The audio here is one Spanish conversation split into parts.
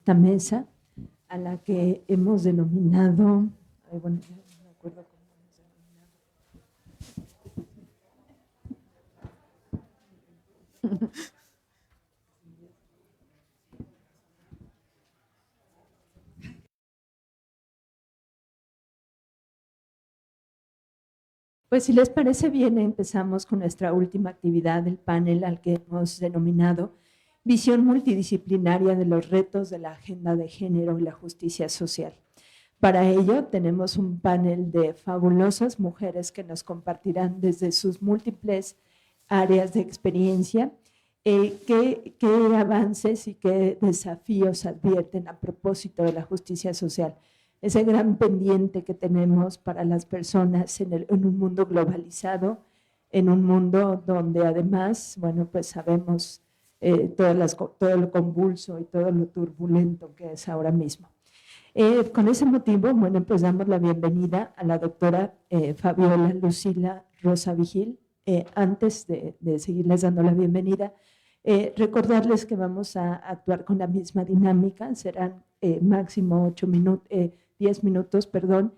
esta mesa, a la que hemos denominado, bueno, no me acuerdo cómo hemos denominado. Pues si les parece bien, empezamos con nuestra última actividad del panel al que hemos denominado Visión multidisciplinaria de los retos de la agenda de género y la justicia social. Para ello tenemos un panel de fabulosas mujeres que nos compartirán desde sus múltiples áreas de experiencia qué avances y qué desafíos advierten a propósito de la justicia social. Ese gran pendiente que tenemos para las personas en un mundo globalizado, en un mundo donde además, bueno, pues sabemos todo lo convulso y todo lo turbulento que es ahora mismo. Con ese motivo, bueno, pues damos la bienvenida a la doctora Fabiola Lucila Rosa Vigil. Antes de seguirles dando la bienvenida, recordarles que vamos a actuar con la misma dinámica, serán máximo 10 minutos, perdón.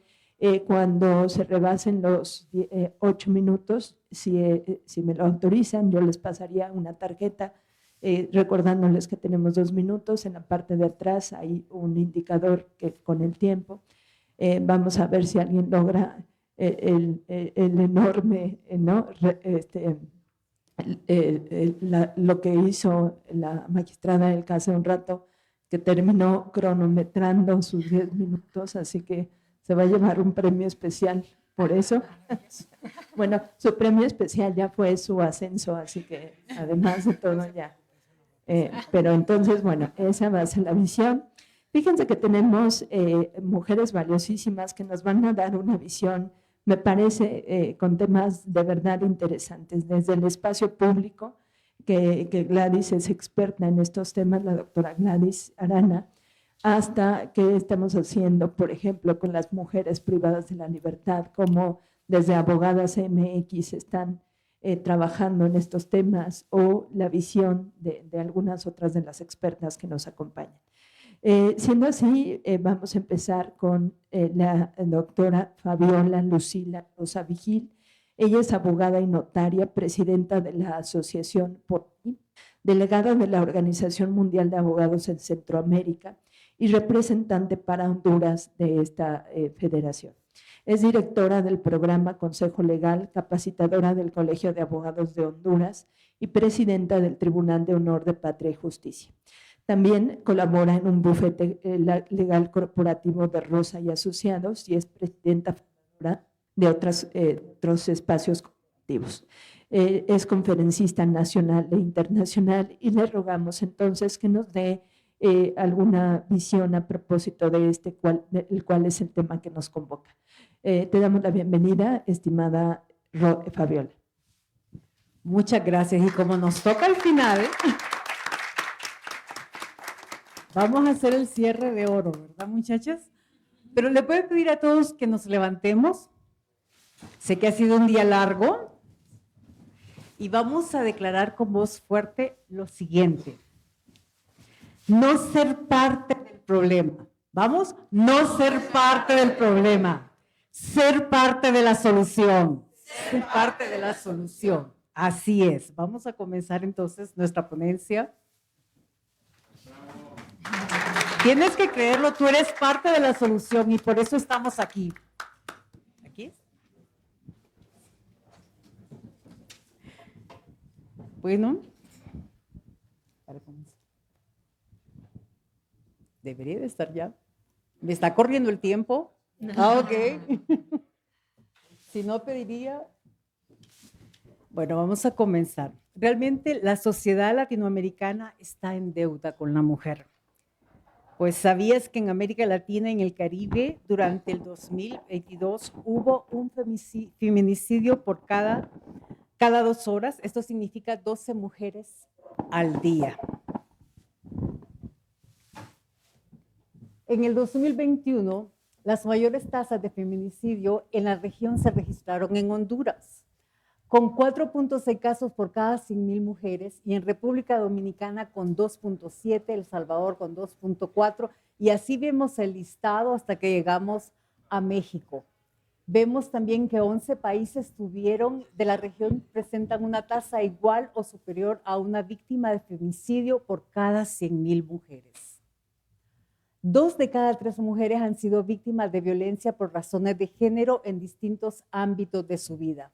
Cuando se rebasen los 8 minutos, si me lo autorizan, yo les pasaría una tarjeta recordándoles que tenemos 2 minutos. En la parte de atrás hay un indicador que con el tiempo vamos a ver si alguien logra el enorme, ¿no? Lo que hizo la magistrada del caso hace un rato, que terminó cronometrando sus 10 minutos, así que se va a llevar un premio especial por eso. Bueno, su premio especial ya fue su ascenso, así que además de todo ya. Pero entonces, bueno, esa va a ser la visión. Fíjense que tenemos mujeres valiosísimas que nos van a dar una visión, me parece, con temas de verdad interesantes, desde el espacio público, que Gladys es experta en estos temas, la doctora Gladys Arana, hasta qué estamos haciendo, por ejemplo, con las mujeres privadas de la libertad, como desde Abogadas MX están trabajando en estos temas, o la visión de algunas otras de las expertas que nos acompañan. Siendo así, vamos a empezar con la doctora Fabiola Lucila Rosa Vigil. Ella es abogada y notaria, presidenta de la Asociación POTI, delegada de la Organización Mundial de Abogados en Centroamérica y representante para Honduras de esta federación. Es directora del programa Consejo Legal, capacitadora del Colegio de Abogados de Honduras y presidenta del Tribunal de Honor de Patria y Justicia. También colabora en un bufete legal corporativo de Rosa y Asociados y es presidenta fundadora de otros espacios corporativos. Es conferencista nacional e internacional y le rogamos entonces que nos dé alguna visión a propósito de el cual es el tema que nos convoca. Te damos la bienvenida, estimada Fabiola. Muchas gracias. Y como nos toca al final, vamos a hacer el cierre de oro, ¿verdad, muchachas? Pero le puedo pedir a todos que nos levantemos. Sé que ha sido un día largo y vamos a declarar con voz fuerte lo siguiente: no ser parte del problema. ¿Vamos? No ser parte del problema. Ser parte de la solución. Ser parte de la solución. Así es. Vamos a comenzar entonces nuestra ponencia. Tienes que creerlo, tú eres parte de la solución y por eso estamos aquí. ¿Aquí? Bueno, debería de estar ya. ¿Me está corriendo el tiempo? Ok. Si no, pediría. Bueno, vamos a comenzar. Realmente la sociedad latinoamericana está en deuda con la mujer. Pues sabías que en América Latina y en el Caribe durante el 2022 hubo un feminicidio por cada 2 horas. Esto significa 12 mujeres al día. En el 2021, las mayores tasas de feminicidio en la región se registraron en Honduras, con 4.6 casos por cada 100.000 mujeres, y en República Dominicana con 2.7, El Salvador con 2.4, y así vemos el listado hasta que llegamos a México. Vemos también que 11 países de la región presentan una tasa igual o superior a una víctima de femicidio por cada 100.000 mujeres. 2 de cada 3 mujeres han sido víctimas de violencia por razones de género en distintos ámbitos de su vida.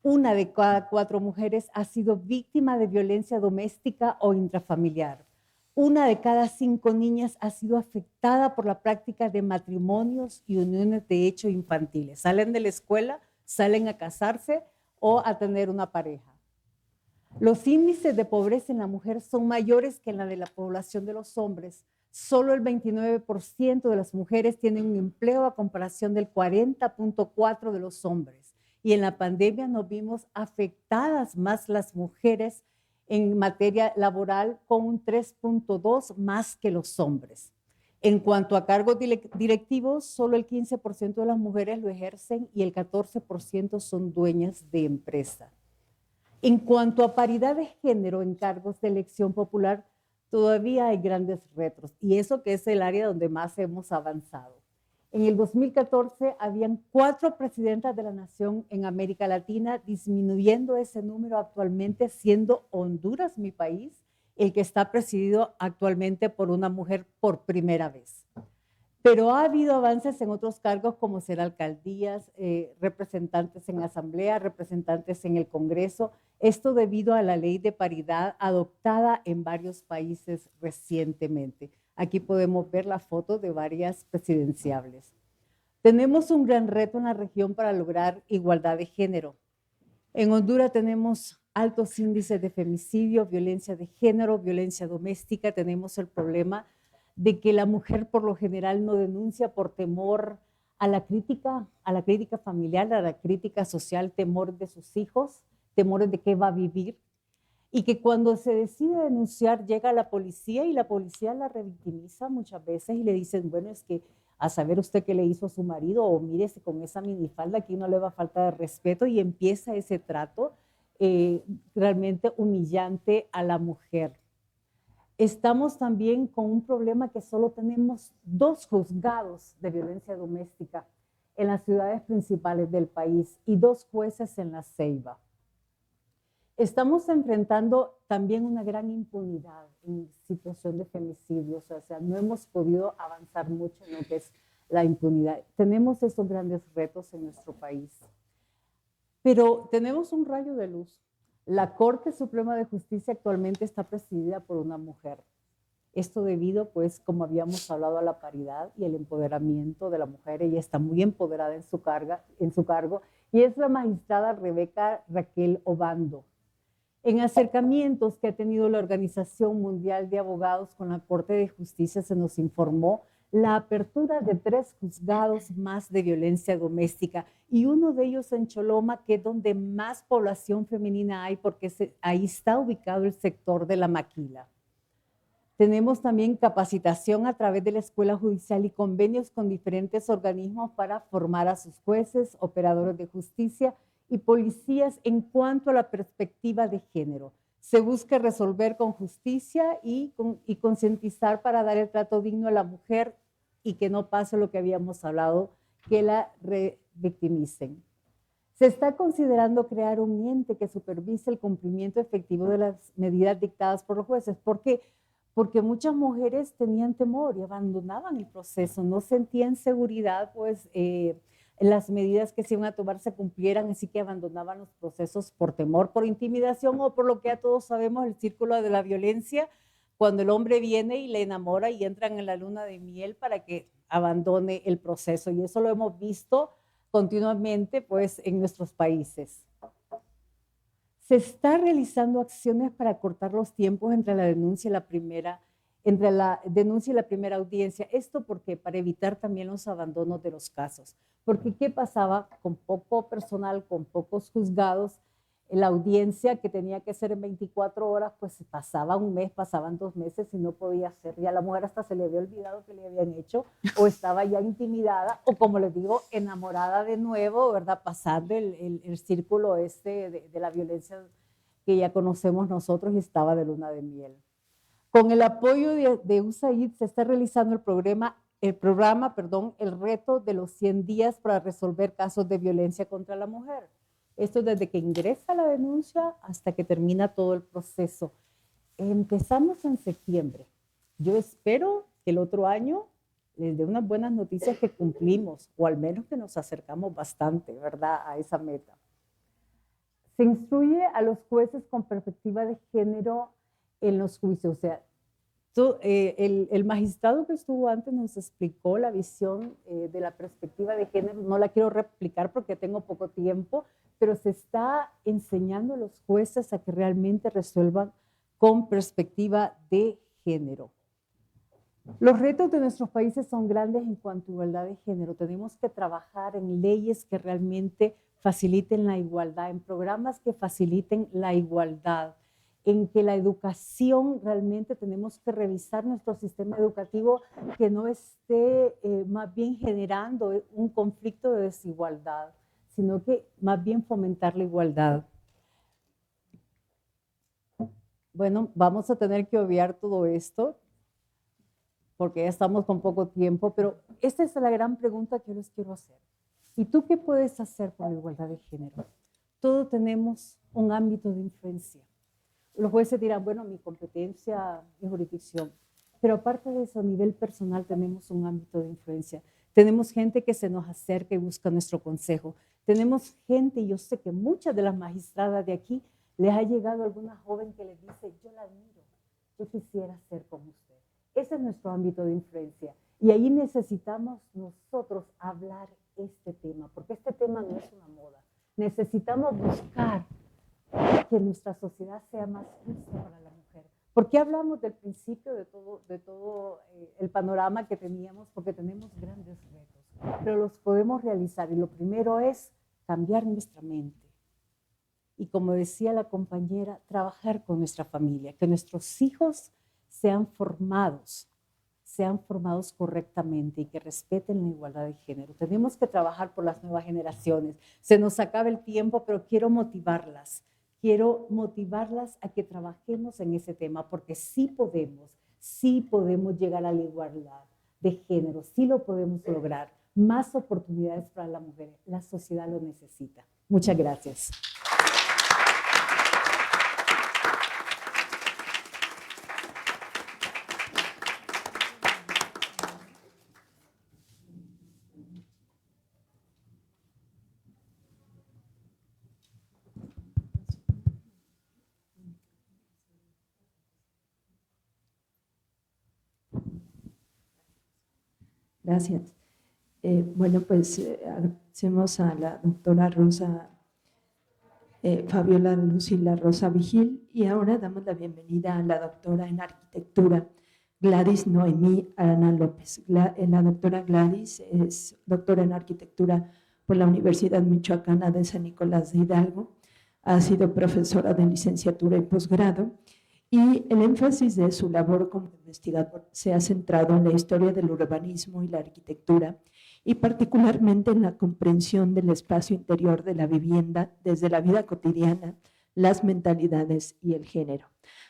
1 de cada 4 mujeres ha sido víctima de violencia doméstica o intrafamiliar. 1 de cada 5 niñas ha sido afectada por la práctica de matrimonios y uniones de hecho infantiles. Salen de la escuela, salen a casarse o a tener una pareja. Los índices de pobreza en la mujer son mayores que en la de la población de los hombres. Solo el 29% de las mujeres tienen un empleo a comparación del 40.4% de los hombres. Y en la pandemia nos vimos afectadas más las mujeres en materia laboral con un 3.2 más que los hombres. En cuanto a cargos directivos, solo el 15% de las mujeres lo ejercen y el 14% son dueñas de empresa. En cuanto a paridad de género en cargos de elección popular, todavía hay grandes retos, y eso que es el área donde más hemos avanzado. En el 2014 habían 4 presidentas de la nación en América Latina, disminuyendo ese número actualmente, siendo Honduras, mi país, el que está presidido actualmente por una mujer por primera vez. Pero ha habido avances en otros cargos como ser alcaldías, representantes en asamblea, representantes en el Congreso, esto debido a la ley de paridad adoptada en varios países recientemente. Aquí podemos ver la foto de varias presidenciables. Tenemos un gran reto en la región para lograr igualdad de género. En Honduras tenemos altos índices de femicidio, violencia de género, violencia doméstica. Tenemos el problema de que la mujer por lo general no denuncia por temor a la crítica familiar, a la crítica social, temor de sus hijos, temores de qué va a vivir. Y que cuando se decide denunciar llega la policía y la policía la revictimiza muchas veces y le dicen, bueno, es que a saber usted qué le hizo a su marido, o mírese con esa minifalda, aquí no le va a falta de respeto, y empieza ese trato realmente humillante a la mujer. Estamos también con un problema que solo tenemos 2 juzgados de violencia doméstica en las ciudades principales del país y 2 jueces en La Ceiba. Estamos enfrentando también una gran impunidad en situación de femicidios, o sea, no hemos podido avanzar mucho en lo que es la impunidad. Tenemos estos grandes retos en nuestro país, pero tenemos un rayo de luz. La Corte Suprema de Justicia actualmente está presidida por una mujer. Esto debido, pues, como habíamos hablado, a la paridad y el empoderamiento de la mujer. Ella está muy empoderada en su cargo, y es la magistrada Rebeca Raquel Obando. En acercamientos que ha tenido la Organización Mundial de Abogados con la Corte de Justicia, se nos informó la apertura de 3 juzgados más de violencia doméstica, y uno de ellos en Choloma, que es donde más población femenina hay, porque ahí está ubicado el sector de La Maquila. Tenemos también capacitación a través de la Escuela Judicial y convenios con diferentes organismos para formar a sus jueces, operadores de justicia y policías en cuanto a la perspectiva de género. Se busca resolver con justicia y concientizar para dar el trato digno a la mujer y que no pase lo que habíamos hablado, que la revictimicen. Se está considerando crear un ente que supervise el cumplimiento efectivo de las medidas dictadas por los jueces. ¿Por qué? Porque muchas mujeres tenían temor y abandonaban el proceso, no sentían seguridad, pues las medidas que se iban a tomar se cumplieran, así que abandonaban los procesos por temor, por intimidación o por lo que ya todos sabemos, el círculo de la violencia, cuando el hombre viene y le enamora y entran en la luna de miel para que abandone el proceso. Y eso lo hemos visto continuamente, pues, en nuestros países. Se está realizando acciones para cortar los tiempos entre la denuncia y la primera audiencia. Esto porque para evitar también los abandonos de los casos. Porque ¿qué pasaba con poco personal, con pocos juzgados? la audiencia que tenía que ser en 24 horas, pues pasaba un mes, pasaban 2 meses y no podía ser. Ya a la mujer hasta se le había olvidado que le habían hecho, o estaba ya intimidada, o como les digo, enamorada de nuevo, ¿verdad? Pasando el círculo de la violencia que ya conocemos nosotros y estaba de luna de miel. Con el apoyo de USAID se está realizando el reto de los 100 días para resolver casos de violencia contra la mujer. Esto desde que ingresa la denuncia hasta que termina todo el proceso. Empezamos en septiembre. Yo espero que el otro año les dé unas buenas noticias que cumplimos, o al menos que nos acercamos bastante, ¿verdad?, a esa meta. Se instruye a los jueces con perspectiva de género en los juicios. O sea, el magistrado que estuvo antes nos explicó la visión de la perspectiva de género. No la quiero replicar porque tengo poco tiempo, pero se está enseñando a los jueces a que realmente resuelvan con perspectiva de género. Los retos de nuestros países son grandes en cuanto a igualdad de género. Tenemos que trabajar en leyes que realmente faciliten la igualdad, en programas que faciliten la igualdad, en que la educación realmente tenemos que revisar nuestro sistema educativo que no esté más bien generando un conflicto de desigualdad, sino que más bien fomentar la igualdad. Bueno, vamos a tener que obviar todo esto porque ya estamos con poco tiempo, pero esta es la gran pregunta que yo les quiero hacer. ¿Y tú qué puedes hacer por la igualdad de género? Todos tenemos un ámbito de influencia. Los jueces dirán, bueno, mi competencia es jurisdicción, pero aparte de eso, a nivel personal tenemos un ámbito de influencia. Tenemos gente que se nos acerca y busca nuestro consejo. Tenemos gente, y yo sé que muchas de las magistradas de aquí les ha llegado alguna joven que les dice, yo la admiro, yo quisiera ser como usted. Ese es nuestro ámbito de influencia. Y ahí necesitamos nosotros hablar este tema, porque este tema no es una moda. Necesitamos buscar que nuestra sociedad sea más justa para la mujer. ¿Por qué hablamos del principio de todo el panorama que teníamos? Porque tenemos grandes retos, pero los podemos realizar. Y lo primero es cambiar nuestra mente. Y como decía la compañera, trabajar con nuestra familia, que nuestros hijos sean formados correctamente y que respeten la igualdad de género. Tenemos que trabajar por las nuevas generaciones. Se nos acaba el tiempo, pero quiero motivarlas a que trabajemos en ese tema, porque sí podemos llegar a la igualdad de género, sí lo podemos lograr. Más oportunidades para la mujer, la sociedad lo necesita. Muchas gracias. Gracias. Bueno, pues agradecemos a la doctora Rosa, Fabiola Lucila Rosa Vigil, y ahora damos la bienvenida a la doctora en arquitectura, Gladys Noemí Arana López. La doctora Gladys es doctora en arquitectura por la Universidad Michoacana de San Nicolás de Hidalgo, ha sido profesora de licenciatura y posgrado, y el énfasis de su labor como investigador se ha centrado en la historia del urbanismo y la arquitectura, y particularmente en la comprensión del espacio interior de la vivienda desde la vida cotidiana, las mentalidades y el género.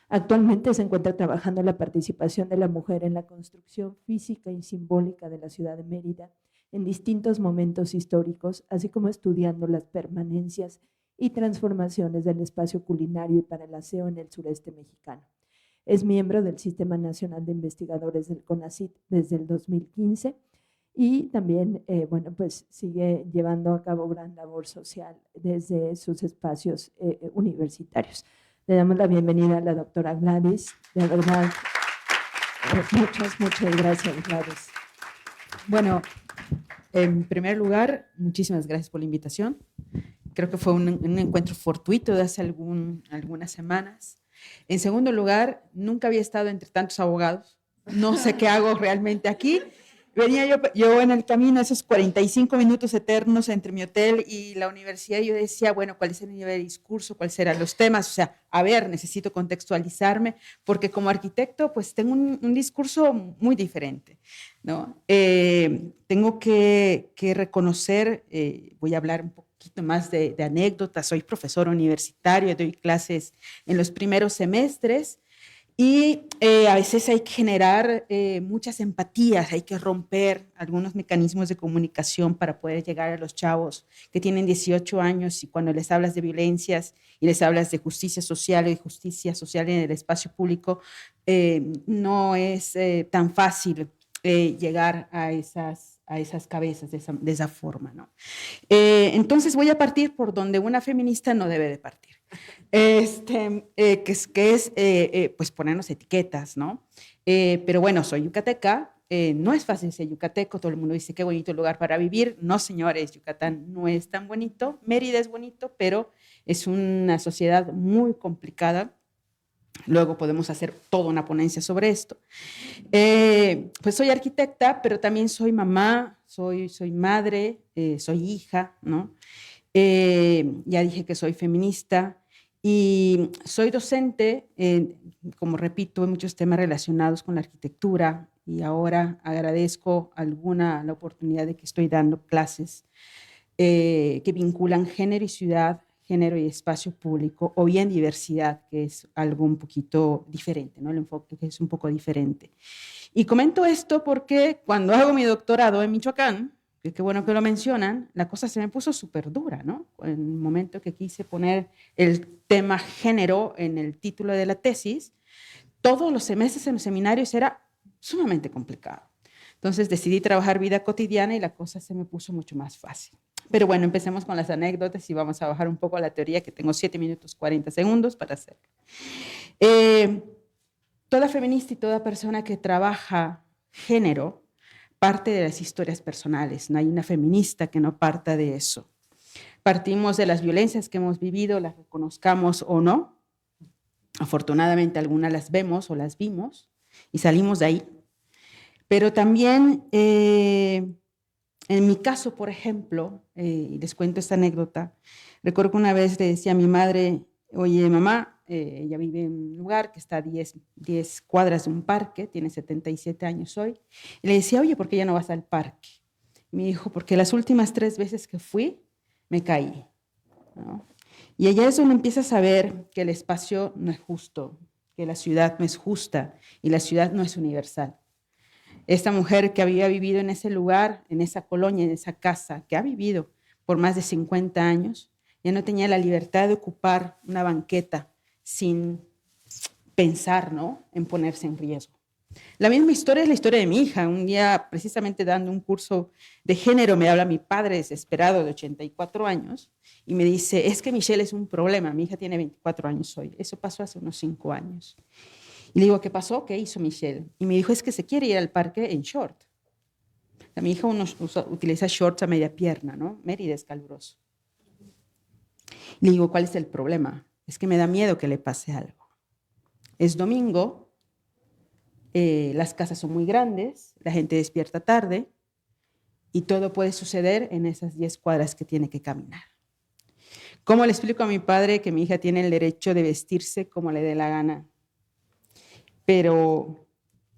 Actualmente se encuentra trabajando la participación de la mujer en la construcción física y simbólica de la ciudad de Mérida en distintos momentos históricos, así como estudiando las permanencias y transformaciones del espacio culinario y para el aseo en el sureste mexicano. Es miembro del Sistema Nacional de Investigadores del CONACYT desde el 2015 y también, bueno, pues sigue llevando a cabo gran labor social desde sus espacios universitarios. Le damos la bienvenida a la doctora Gladys. De verdad, muchas gracias, Gladys. Bueno, en primer lugar, muchísimas gracias por la invitación. Creo que fue un encuentro fortuito de hace algunas semanas. En segundo lugar, nunca había estado entre tantos abogados. No sé qué hago realmente aquí. Venía yo en el camino, esos 45 minutos eternos entre mi hotel y la universidad, yo decía, bueno, ¿cuál es el nivel de discurso? ¿Cuáles serán los temas? O sea, a ver, necesito contextualizarme, porque como arquitecto, pues tengo un discurso muy diferente, ¿no? Tengo que reconocer, voy a hablar un poquito más de anécdotas, soy profesor universitario, doy clases en los primeros semestres, y a veces hay que generar muchas empatías, hay que romper algunos mecanismos de comunicación para poder llegar a los chavos que tienen 18 años y cuando les hablas de violencias y les hablas de justicia social y justicia social en el espacio público, no es tan fácil llegar a esas cabezas de esa forma, ¿no? Entonces voy a partir por donde una feminista no debe de partir. Pues ponernos etiquetas, ¿no? Pero bueno, soy yucateca, no es fácil ser yucateco, todo el mundo dice qué bonito lugar para vivir. No, señores, Yucatán no es tan bonito, Mérida es bonito, pero es una sociedad muy complicada. Luego podemos hacer toda una ponencia sobre esto. Pues soy arquitecta, pero también soy mamá, soy madre, soy hija, ¿no? Ya dije que soy feminista y soy docente, como repito, en muchos temas relacionados con la arquitectura y ahora agradezco la oportunidad de que estoy dando clases que vinculan género y ciudad, género y espacio público, o bien diversidad, que es algo un poquito diferente, ¿no? El enfoque que es un poco diferente. Y comento esto porque cuando hago mi doctorado en Michoacán, que qué bueno que lo mencionan, la cosa se me puso súper dura, ¿no? En el momento que quise poner el tema género en el título de la tesis, todos los semestres en los seminarios era sumamente complicado. Entonces decidí trabajar vida cotidiana y la cosa se me puso mucho más fácil. Pero bueno, empecemos con las anécdotas y vamos a bajar un poco a la teoría, que tengo 7 minutos 40 segundos para hacerlo. Toda feminista y toda persona que trabaja género parte de las historias personales. No hay una feminista que no parta de eso. Partimos de las violencias que hemos vivido, las reconozcamos o no. Afortunadamente algunas las vemos o las vimos y salimos de ahí. Pero también, en mi caso, por ejemplo, y les cuento esta anécdota, recuerdo que una vez le decía a mi madre, oye, mamá, ella vive en un lugar que está a 10 cuadras de un parque, tiene 77 años hoy, y le decía, oye, ¿por qué ya no vas al parque? Y me dijo, porque las últimas 3 veces que fui, me caí, ¿no? Y allá es donde empiezas a ver que el espacio no es justo, que la ciudad no es justa y la ciudad no es universal. Esta mujer que había vivido en ese lugar, en esa colonia, en esa casa, que ha vivido por más de 50 años, ya no tenía la libertad de ocupar una banqueta sin pensar, ¿no?, en ponerse en riesgo. La misma historia es la historia de mi hija. Un día, precisamente dando un curso de género, me habla mi padre desesperado de 84 años y me dice, es que Michelle es un problema. Mi hija tiene 24 años hoy. Eso pasó hace unos 5 años. Y le digo, ¿qué pasó? ¿Qué hizo Michelle? Y me dijo, es que se quiere ir al parque en short. Mi hija utiliza shorts a media pierna, ¿no? Mérida es caluroso. Le digo, ¿cuál es el problema? Es que me da miedo que le pase algo. Es domingo, las casas son muy grandes, la gente despierta tarde y todo puede suceder en esas 10 cuadras que tiene que caminar. ¿Cómo le explico a mi padre que mi hija tiene el derecho de vestirse como le dé la gana? Pero,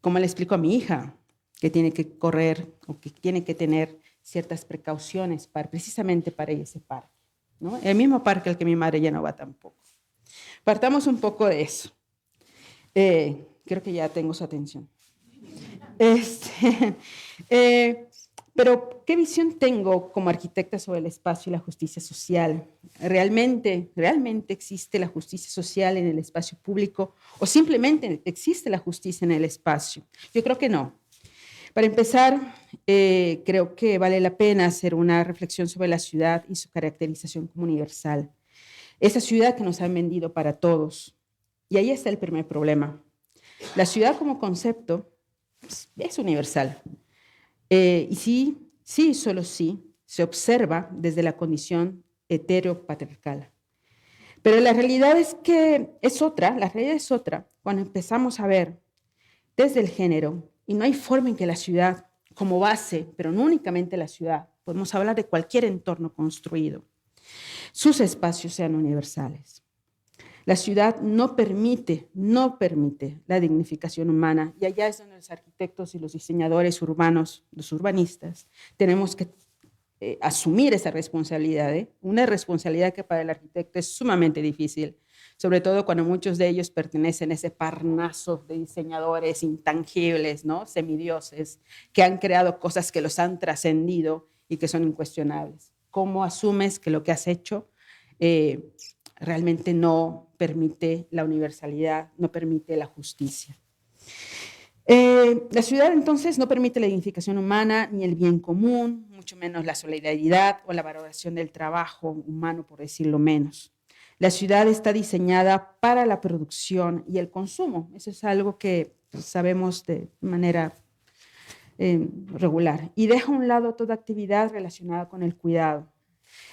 ¿cómo le explico a mi hija que tiene que correr o que tiene que tener ciertas precauciones precisamente para ir a ese parque, ¿no? El mismo parque al que mi madre ya no va tampoco. Partamos un poco de eso. Creo que ya tengo su atención. Pero, ¿qué visión tengo como arquitecta sobre el espacio y la justicia social? ¿Realmente existe la justicia social en el espacio público o simplemente existe la justicia en el espacio? Yo creo que no. Para empezar, creo que vale la pena hacer una reflexión sobre la ciudad y su caracterización como universal. Esa ciudad que nos han vendido para todos. Y ahí está el primer problema. La ciudad como concepto es universal. Y sí, solo sí, se observa desde la condición heteropatriarcal. Pero la realidad es que la realidad es otra cuando empezamos a ver desde el género, y no hay forma en que la ciudad como base, pero no únicamente la ciudad, podemos hablar de cualquier entorno construido, sus espacios sean universales. La ciudad no permite la dignificación humana, y allá es donde los arquitectos y los diseñadores urbanos, los urbanistas, tenemos que asumir esa responsabilidad, una responsabilidad que para el arquitecto es sumamente difícil, sobre todo cuando muchos de ellos pertenecen a ese parnaso de diseñadores intangibles, ¿no? Semidioses, que han creado cosas que los han trascendido y que son incuestionables. ¿Cómo asumes que lo que has hecho realmente no permite la universalidad, no permite la justicia? La ciudad entonces no permite la dignificación humana ni el bien común, mucho menos la solidaridad o la valoración del trabajo humano, por decirlo menos. La ciudad está diseñada para la producción y el consumo. Eso es algo que sabemos de manera regular. Y deja a un lado toda actividad relacionada con el cuidado.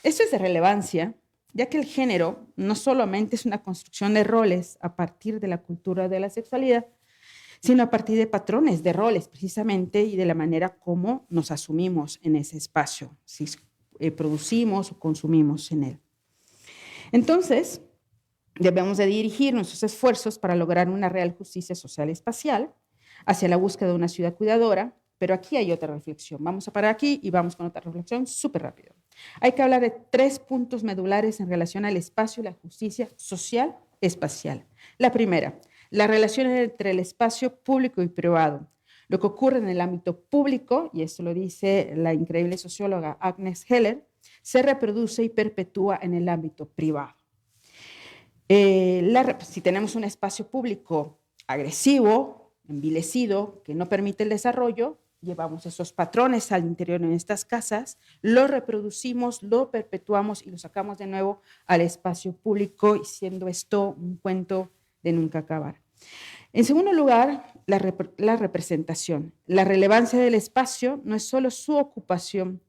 Esto es de relevancia, ya que el género no solamente es una construcción de roles a partir de la cultura de la sexualidad, sino a partir de patrones de roles, precisamente, y de la manera como nos asumimos en ese espacio, si producimos o consumimos en él. Entonces, debemos de dirigir nuestros esfuerzos para lograr una real justicia social y espacial hacia la búsqueda de una ciudad cuidadora, pero aquí hay otra reflexión. Vamos a parar aquí y vamos con otra reflexión súper rápido. Hay que hablar de 3 puntos medulares en relación al espacio y la justicia social espacial. La primera, la relación entre el espacio público y privado. Lo que ocurre en el ámbito público, y esto lo dice la increíble socióloga Agnes Heller, se reproduce y perpetúa en el ámbito privado. Si tenemos un espacio público agresivo, envilecido, que no permite el desarrollo, llevamos esos patrones al interior en estas casas, lo reproducimos, lo perpetuamos y lo sacamos de nuevo al espacio público, y siendo esto un cuento de nunca acabar. En segundo lugar, la representación. La relevancia del espacio no es solo su ocupación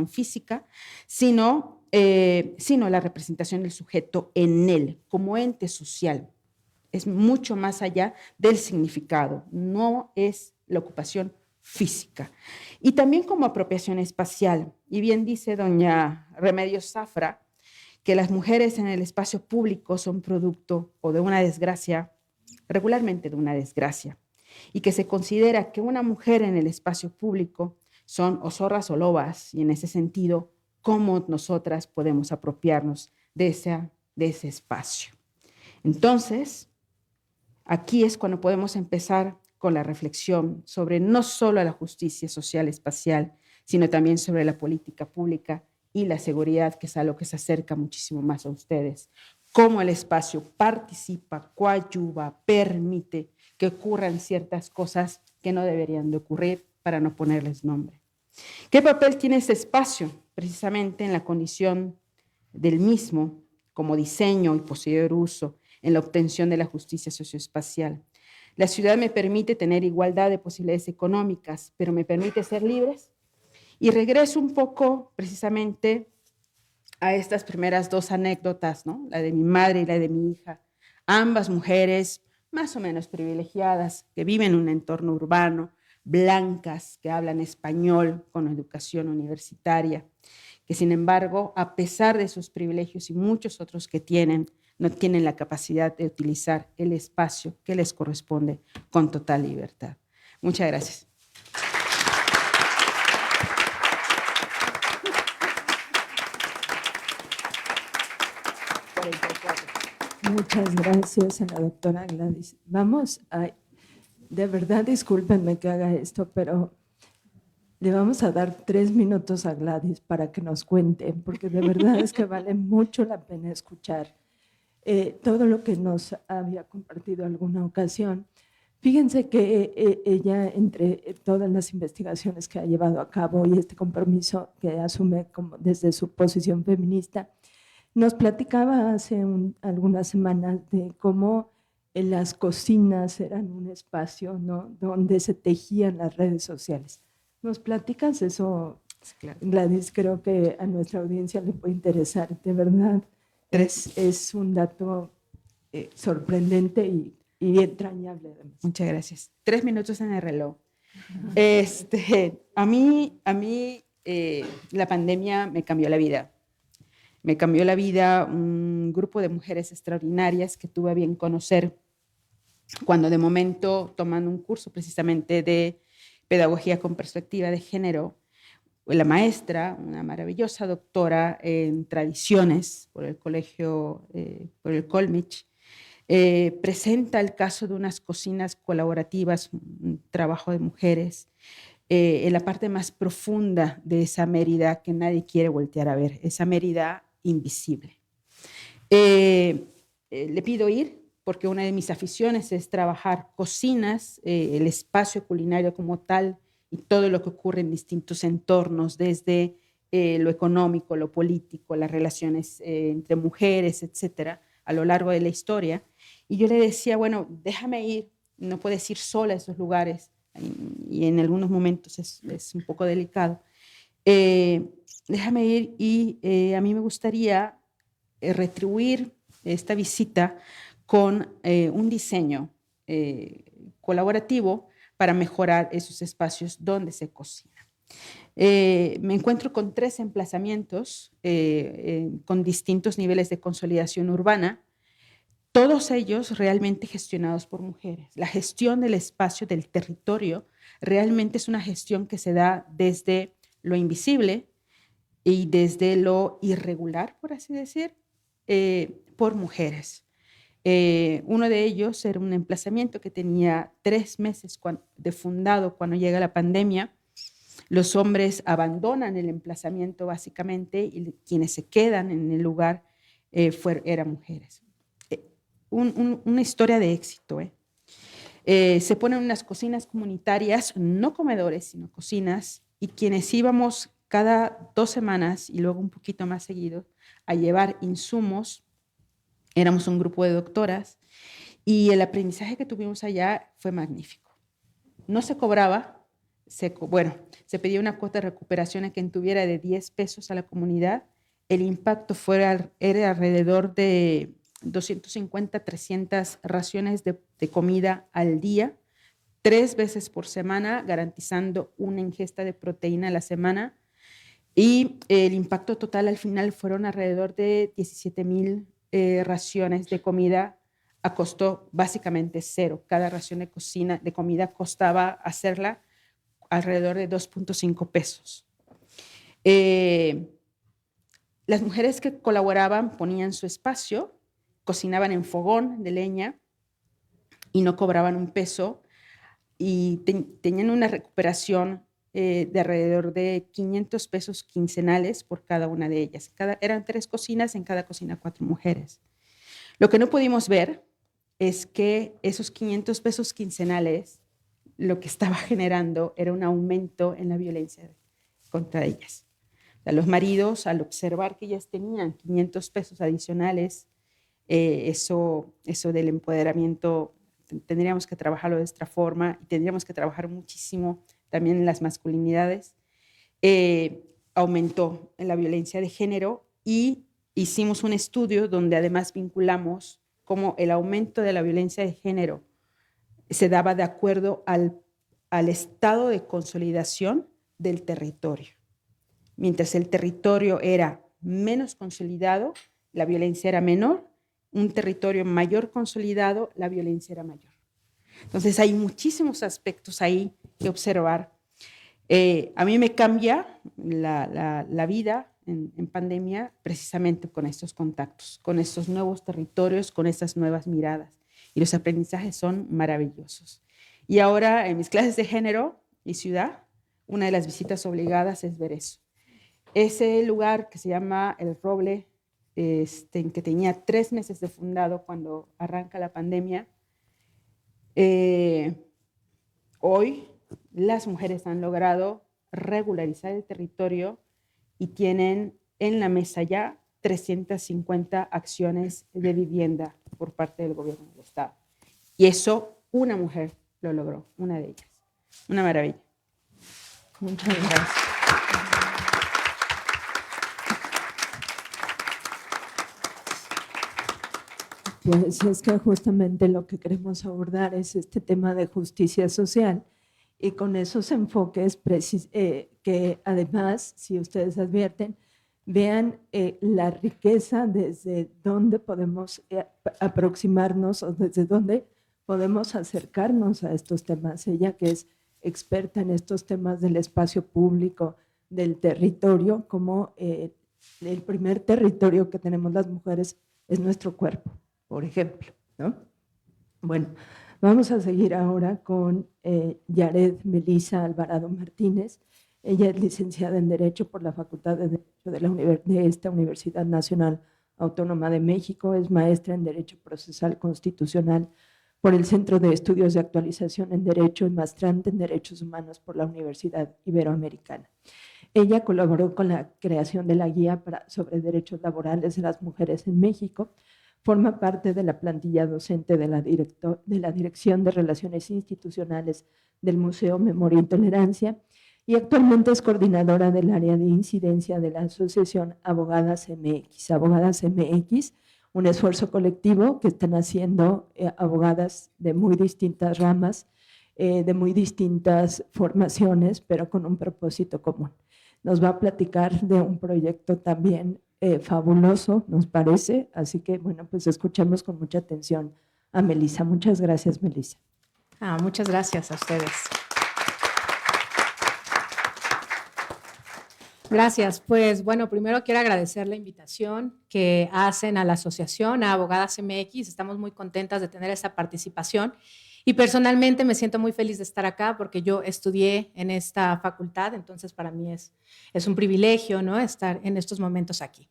física, sino la representación del sujeto en él, como ente social. Es mucho más allá del significado, no es la ocupación física. Y también como apropiación espacial. Y bien dice doña Remedios Zafra, que las mujeres en el espacio público son producto o de una desgracia, regularmente de una desgracia, y que se considera que una mujer en el espacio público son o zorras o lobas, y en ese sentido, ¿cómo nosotras podemos apropiarnos de ese espacio? Entonces, aquí es cuando podemos empezar con la reflexión sobre no solo la justicia social espacial, sino también sobre la política pública y la seguridad, que es algo que se acerca muchísimo más a ustedes. Cómo el espacio participa, coadyuva, permite que ocurran ciertas cosas que no deberían de ocurrir, para no ponerles nombre. ¿Qué papel tiene ese espacio? Precisamente en la condición del mismo, como diseño y posterior uso, en la obtención de la justicia socioespacial. La ciudad me permite tener igualdad de posibilidades económicas, pero me permite ser libres. Y regreso un poco precisamente a estas primeras 2 anécdotas, ¿no? La de mi madre y la de mi hija, ambas mujeres más o menos privilegiadas, que viven en un entorno urbano, blancas, que hablan español con educación universitaria, que sin embargo, a pesar de sus privilegios y muchos otros que tienen, no tienen la capacidad de utilizar el espacio que les corresponde con total libertad. Muchas gracias. Muchas gracias a la doctora Gladys. Vamos a, de verdad, discúlpenme que haga esto, pero le vamos a dar 3 minutos a Gladys para que nos cuente, porque de verdad es que vale mucho la pena escuchar todo lo que nos había compartido alguna ocasión. Fíjense que ella, entre todas las investigaciones que ha llevado a cabo y este compromiso que asume como desde su posición feminista, nos platicaba hace algunas semanas de cómo las cocinas eran un espacio, ¿no?, donde se tejían las redes sociales. ¿Nos platicas eso, Claro. Gladys? Creo que a nuestra audiencia le puede interesar, de verdad. Es un dato sorprendente y entrañable además. Muchas gracias. 3 minutos en el reloj. La pandemia me cambió la vida. Me cambió la vida un grupo de mujeres extraordinarias que tuve a bien conocer cuando de momento, tomando un curso precisamente de pedagogía con perspectiva de género, la maestra, una maravillosa doctora en tradiciones por el colegio, por el Colmich, presenta el caso de unas cocinas colaborativas, un trabajo de mujeres, en la parte más profunda de esa Mérida que nadie quiere voltear a ver, esa Mérida invisible. Le pido ir porque una de mis aficiones es trabajar cocinas, el espacio culinario como tal y todo lo que ocurre en distintos entornos, desde lo económico, lo político, las relaciones entre mujeres, etcétera, a lo largo de la historia. Y yo le decía, bueno, déjame ir, no puedes ir sola a esos lugares, y en algunos momentos es un poco delicado. Déjame ir y a mí me gustaría retribuir esta visita con un diseño colaborativo para mejorar esos espacios donde se cocina. Me encuentro con 3 emplazamientos con distintos niveles de consolidación urbana, todos ellos realmente gestionados por mujeres. La gestión del espacio, del territorio, realmente es una gestión que se da desde lo invisible y desde lo irregular, por así decir, por mujeres. Uno de ellos era un emplazamiento que tenía 3 meses de fundado cuando llega la pandemia. Los hombres abandonan el emplazamiento básicamente y quienes se quedan en el lugar eran mujeres. Una historia de éxito. Se ponen unas cocinas comunitarias, no comedores, sino cocinas, y quienes íbamos cada 2 semanas y luego un poquito más seguido a llevar insumos, éramos un grupo de doctoras, y el aprendizaje que tuvimos allá fue magnífico. No se cobraba, se pedía una cuota de recuperación a quien tuviera de 10 pesos a la comunidad. El impacto era alrededor de 250, 300 raciones de comida al día, 3 veces por semana, garantizando una ingesta de proteína a la semana. Y el impacto total al final fueron alrededor de 17,000 raciones de comida a costo básicamente cero. Cada ración de comida costaba hacerla alrededor de 2.5 pesos. Las mujeres que colaboraban ponían su espacio, cocinaban en fogón de leña y no cobraban un peso y tenían una recuperación de alrededor de 500 pesos quincenales por cada una de ellas. Eran 3 cocinas, en cada cocina 4 mujeres. Lo que no pudimos ver es que esos 500 pesos quincenales lo que estaba generando era un aumento en la violencia contra ellas. O sea, los maridos, al observar que ellas tenían 500 pesos adicionales, eso del empoderamiento tendríamos que trabajarlo de esta forma y tendríamos que trabajar muchísimo también en las masculinidades. Aumentó en la violencia de género y hicimos un estudio donde además vinculamos cómo el aumento de la violencia de género se daba de acuerdo al estado de consolidación del territorio. Mientras el territorio era menos consolidado, la violencia era menor. Un territorio mayor consolidado, la violencia era mayor. Entonces hay muchísimos aspectos ahí que observar. A mí me cambia la vida en pandemia precisamente con estos contactos, con estos nuevos territorios, con estas nuevas miradas. Y los aprendizajes son maravillosos. Y ahora en mis clases de género y ciudad, una de las visitas obligadas es ver eso. Ese lugar que se llama El Roble, que tenía 3 meses de fundado cuando arranca la pandemia, hoy las mujeres han logrado regularizar el territorio y tienen en la mesa ya 350 acciones de vivienda por parte del gobierno del Estado. Y eso una mujer lo logró, una de ellas. Una maravilla. Muchas gracias. Pues es que justamente lo que queremos abordar es este tema de justicia social y con esos enfoques que además, si ustedes advierten, vean la riqueza desde dónde podemos aproximarnos o desde dónde podemos acercarnos a estos temas. Ella, que es experta en estos temas del espacio público, del territorio, como el primer territorio que tenemos las mujeres es nuestro cuerpo, por ejemplo, ¿no? Bueno, vamos a seguir ahora con Yared Melisa Alvarado Martínez. Ella es licenciada en Derecho por la Facultad de Derecho de esta Universidad Nacional Autónoma de México. Es maestra en Derecho Procesal Constitucional por el Centro de Estudios de Actualización en Derecho y maestrante en Derechos Humanos por la Universidad Iberoamericana. Ella colaboró con la creación de la Guía sobre Derechos Laborales de las Mujeres en México. Forma parte de la plantilla docente de la Dirección de Relaciones Institucionales del Museo Memoria y Tolerancia y actualmente es coordinadora del área de incidencia de la Asociación Abogadas MX. Abogadas MX, un esfuerzo colectivo que están haciendo abogadas de muy distintas ramas, de muy distintas formaciones, pero con un propósito común. Nos va a platicar de un proyecto también fabuloso, nos parece, así que bueno, pues escuchemos con mucha atención a Melisa. Muchas gracias, Melisa. Muchas gracias a ustedes. Gracias. Pues bueno, primero quiero agradecer la invitación que hacen a la asociación, a Abogadas MX. Estamos muy contentas de tener esta participación y personalmente me siento muy feliz de estar acá porque yo estudié en esta facultad, entonces para mí es un privilegio, ¿no?, estar en estos momentos aquí.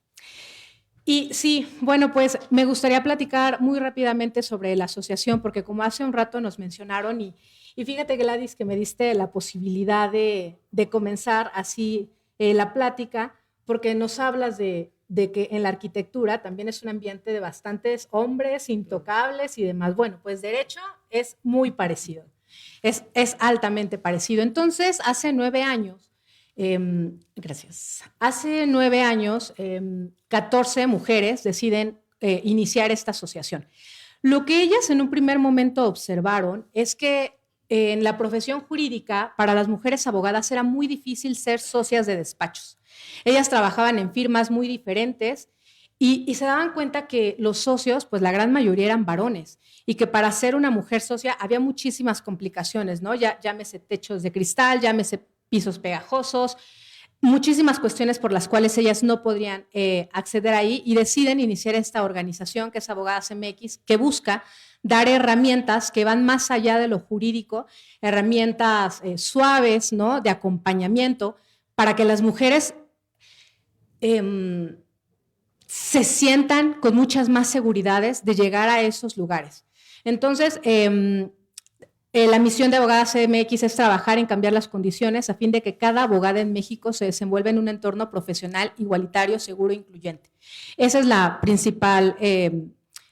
Y sí, bueno, pues me gustaría platicar muy rápidamente sobre la asociación porque como hace un rato nos mencionaron y fíjate, Gladys, que me diste la posibilidad de comenzar así la plática, porque nos hablas de que en la arquitectura también es un ambiente de bastantes hombres intocables y demás. Bueno, pues derecho es muy parecido, es altamente parecido. Entonces, hace 9 años, gracias, hace 9 años, 14 mujeres deciden iniciar esta asociación. Lo que ellas en un primer momento observaron es que en la profesión jurídica, para las mujeres abogadas era muy difícil ser socias de despachos. Ellas trabajaban en firmas muy diferentes y se daban cuenta que los socios, pues la gran mayoría eran varones y que para ser una mujer socia había muchísimas complicaciones, ¿no? Llámese techos de cristal, llámese pisos pegajosos, muchísimas cuestiones por las cuales ellas no podrían acceder ahí y deciden iniciar esta organización que es Abogadas MX, que busca dar herramientas que van más allá de lo jurídico, herramientas suaves, ¿no?, de acompañamiento para que las mujeres se sientan con muchas más seguridades de llegar a esos lugares. Entonces, la misión de Abogadas MX es trabajar en cambiar las condiciones a fin de que cada abogada en México se desenvuelva en un entorno profesional igualitario, seguro e incluyente. Esa es la principal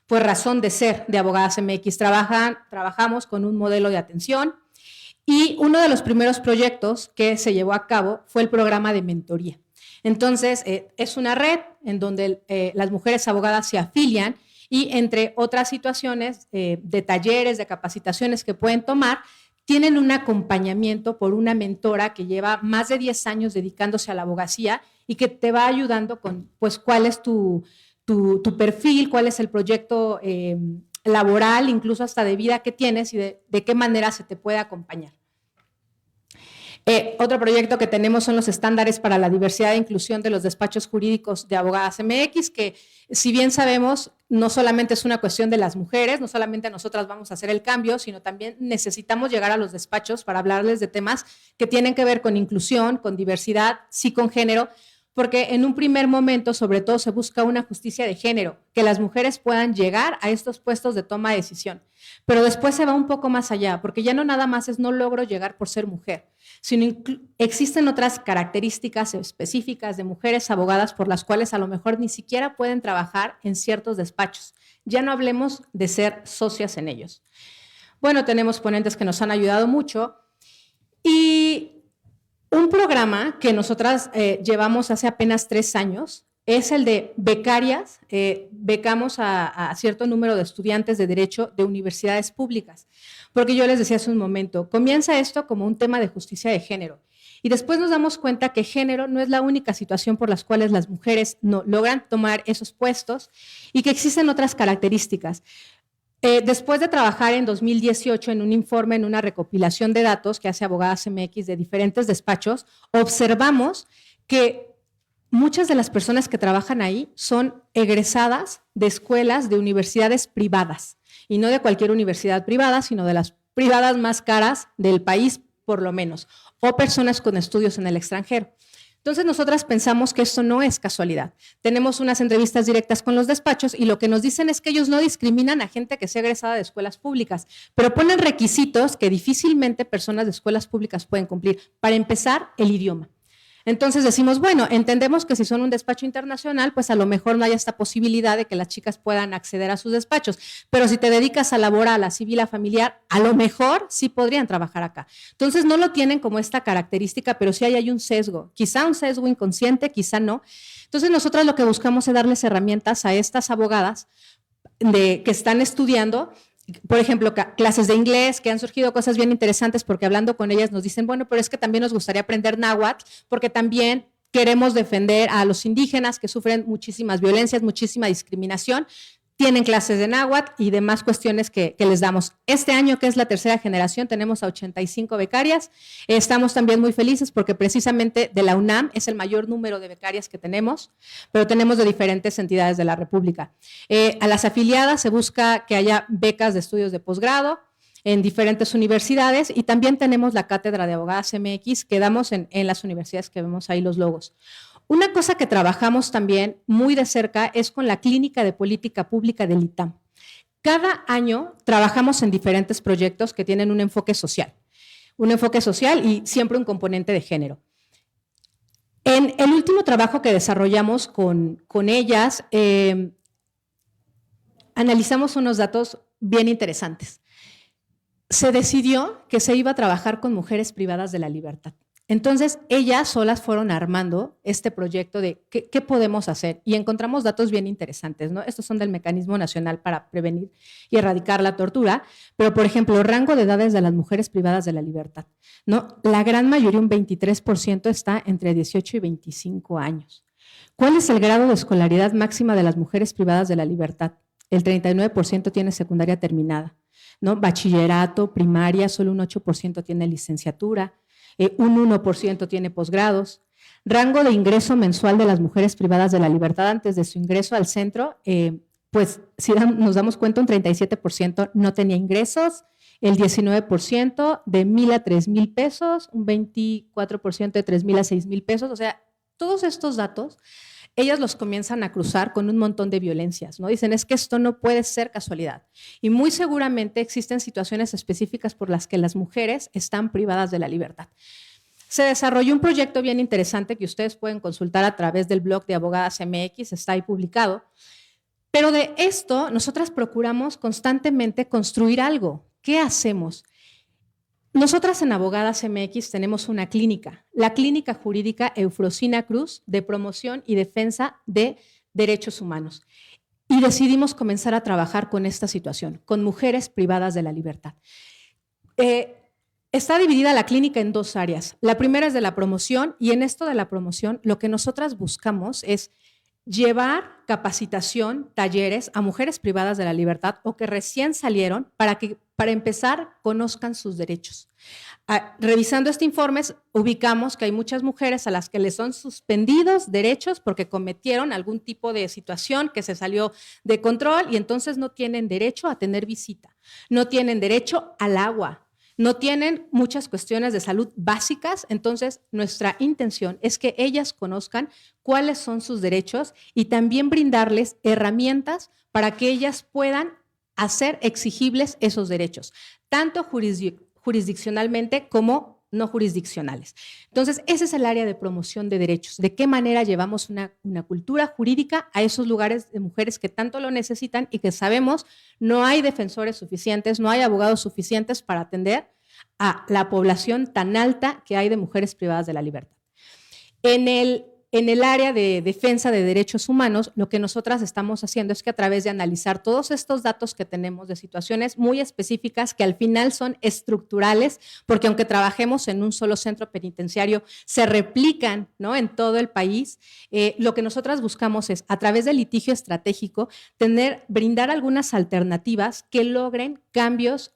pues razón de ser de Abogadas MX. Trabajamos con un modelo de atención y uno de los primeros proyectos que se llevó a cabo fue el programa de mentoría. Entonces, es una red en donde las mujeres abogadas se afilian y entre otras situaciones de talleres, de capacitaciones que pueden tomar, tienen un acompañamiento por una mentora que lleva más de 10 años dedicándose a la abogacía y que te va ayudando con pues cuál es tu perfil, cuál es el proyecto laboral, incluso hasta de vida que tienes y de qué manera se te puede acompañar. Otro proyecto que tenemos son los estándares para la diversidad e inclusión de los despachos jurídicos de Abogadas MX, que si bien sabemos, no solamente es una cuestión de las mujeres, no solamente nosotras vamos a hacer el cambio, sino también necesitamos llegar a los despachos para hablarles de temas que tienen que ver con inclusión, con diversidad, sí con género, porque en un primer momento, sobre todo, se busca una justicia de género, que las mujeres puedan llegar a estos puestos de toma de decisión. Pero después se va un poco más allá, porque ya no nada más es no logro llegar por ser mujer, sino existen otras características específicas de mujeres abogadas por las cuales a lo mejor ni siquiera pueden trabajar en ciertos despachos. Ya no hablemos de ser socias en ellos. Bueno, tenemos ponentes que nos han ayudado mucho y un programa que nosotras llevamos hace apenas 3 años es el de becarias. Becamos a cierto número de estudiantes de derecho de universidades públicas, porque yo les decía hace un momento, comienza esto como un tema de justicia de género, y después nos damos cuenta que género no es la única situación por las cuales las mujeres no logran tomar esos puestos y que existen otras características. Después de trabajar en 2018 en un informe, en una recopilación de datos que hace Abogadas MX de diferentes despachos, observamos que muchas de las personas que trabajan ahí son egresadas de escuelas de universidades privadas, y no de cualquier universidad privada, sino de las privadas más caras del país, por lo menos, o personas con estudios en el extranjero. Entonces, nosotras pensamos que esto no es casualidad. Tenemos unas entrevistas directas con los despachos y lo que nos dicen es que ellos no discriminan a gente que sea egresada de escuelas públicas, pero ponen requisitos que difícilmente personas de escuelas públicas pueden cumplir. Para empezar, el idioma. Entonces decimos, bueno, entendemos que si son un despacho internacional, pues a lo mejor no hay esta posibilidad de que las chicas puedan acceder a sus despachos, pero si te dedicas a laboral, a civil, a familiar, a lo mejor sí podrían trabajar acá. Entonces no lo tienen como esta característica, pero sí hay un sesgo, quizá un sesgo inconsciente, quizá no. Entonces nosotros lo que buscamos es darles herramientas a estas abogadas que están estudiando, por ejemplo, clases de inglés, que han surgido cosas bien interesantes porque hablando con ellas nos dicen, bueno, pero es que también nos gustaría aprender náhuatl porque también queremos defender a los indígenas que sufren muchísimas violencias, muchísima discriminación. Tienen clases de náhuatl y demás cuestiones que les damos. Este año, que es la tercera generación, tenemos a 85 becarias. Estamos también muy felices porque precisamente de la UNAM es el mayor número de becarias que tenemos, pero tenemos de diferentes entidades de la República. A las afiliadas se busca que haya becas de estudios de posgrado en diferentes universidades y también tenemos la cátedra de Abogadas MX que damos en las universidades que vemos ahí los logos. Una cosa que trabajamos también muy de cerca es con la Clínica de Política Pública del ITAM. Cada año trabajamos en diferentes proyectos que tienen un enfoque social y siempre un componente de género. En el último trabajo que desarrollamos con ellas, analizamos unos datos bien interesantes. Se decidió que se iba a trabajar con mujeres privadas de la libertad. Entonces, ellas solas fueron armando este proyecto de qué podemos hacer y encontramos datos bien interesantes, ¿no? Estos son del Mecanismo Nacional para Prevenir y Erradicar la Tortura, pero, por ejemplo, el rango de edades de las mujeres privadas de la libertad, ¿no? La gran mayoría, un 23%, está entre 18 y 25 años. ¿Cuál es el grado de escolaridad máxima de las mujeres privadas de la libertad? El 39% tiene secundaria terminada, ¿no? Bachillerato, primaria, solo un 8% tiene licenciatura. Un 1% tiene posgrados. Rango de ingreso mensual de las mujeres privadas de la libertad antes de su ingreso al centro, pues si nos damos cuenta, un 37% no tenía ingresos, el 19% de 1,000 a 3,000 pesos, un 24% de 3,000 a 6,000 pesos. O sea, todos estos datos, ellas los comienzan a cruzar con un montón de violencias, ¿no? Dicen, es que esto no puede ser casualidad. Y muy seguramente existen situaciones específicas por las que las mujeres están privadas de la libertad. Se desarrolló un proyecto bien interesante que ustedes pueden consultar a través del blog de Abogadas MX, está ahí publicado. Pero de esto, nosotras procuramos constantemente construir algo. ¿Qué hacemos? Nosotras en Abogadas MX tenemos una clínica, la Clínica Jurídica Eufrosina Cruz de Promoción y Defensa de Derechos Humanos. Y decidimos comenzar a trabajar con esta situación, con mujeres privadas de la libertad. Está dividida la clínica en dos áreas. La primera es de la promoción y en esto de la promoción lo que nosotras buscamos es llevar capacitación, talleres a mujeres privadas de la libertad o que recién salieron para empezar conozcan sus derechos. Revisando este informe, ubicamos que hay muchas mujeres a las que les son suspendidos derechos porque cometieron algún tipo de situación que se salió de control y entonces no tienen derecho a tener visita, no tienen derecho al agua, no tienen muchas cuestiones de salud básicas. Entonces, nuestra intención es que ellas conozcan cuáles son sus derechos y también brindarles herramientas para que ellas puedan hacer exigibles esos derechos, tanto jurisdiccionalmente como no jurisdiccionales. Entonces, ese es el área de promoción de derechos. ¿De qué manera llevamos una cultura jurídica a esos lugares de mujeres que tanto lo necesitan y que sabemos no hay defensores suficientes, no hay abogados suficientes para atender a la población tan alta que hay de mujeres privadas de la libertad? En el en el área de defensa de derechos humanos, lo que nosotras estamos haciendo es que a través de analizar todos estos datos que tenemos de situaciones muy específicas que al final son estructurales, porque aunque trabajemos en un solo centro penitenciario, se replican, ¿no?, en todo el país. Lo que nosotras buscamos es, a través del litigio estratégico, brindar algunas alternativas que logren cambios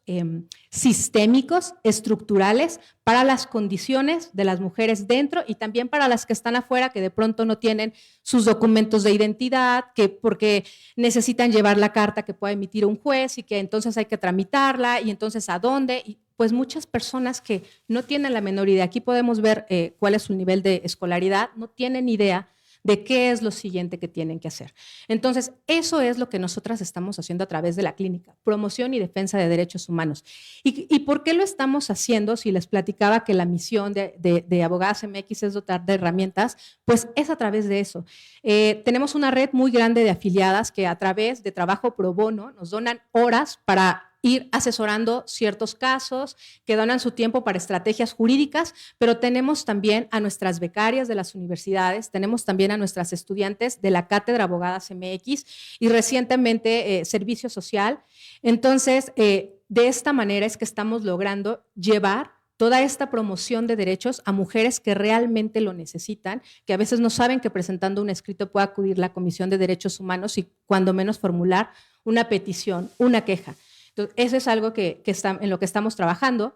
sistémicos, estructurales, para las condiciones de las mujeres dentro y también para las que están afuera, que de pronto no tienen sus documentos de identidad, que porque necesitan llevar la carta que pueda emitir un juez y que entonces hay que tramitarla y entonces ¿a dónde? Y pues muchas personas que no tienen la menor idea, aquí podemos ver cuál es su nivel de escolaridad, no tienen idea de qué es lo siguiente que tienen que hacer. Entonces, eso es lo que nosotras estamos haciendo a través de la clínica, promoción y defensa de derechos humanos. ¿Y por qué lo estamos haciendo? Si les platicaba que la misión de Abogadas MX es dotar de herramientas, pues es a través de eso. Tenemos una red muy grande de afiliadas que a través de trabajo pro bono nos donan horas para ir asesorando ciertos casos, que donan su tiempo para estrategias jurídicas, pero tenemos también a nuestras becarias de las universidades, tenemos también a nuestras estudiantes de la Cátedra Abogadas MX y recientemente Servicio Social. Entonces, de esta manera es que estamos logrando llevar toda esta promoción de derechos a mujeres que realmente lo necesitan, que a veces no saben que presentando un escrito puede acudir la Comisión de Derechos Humanos y cuando menos formular una petición, una queja. Entonces, eso es algo en lo que estamos trabajando.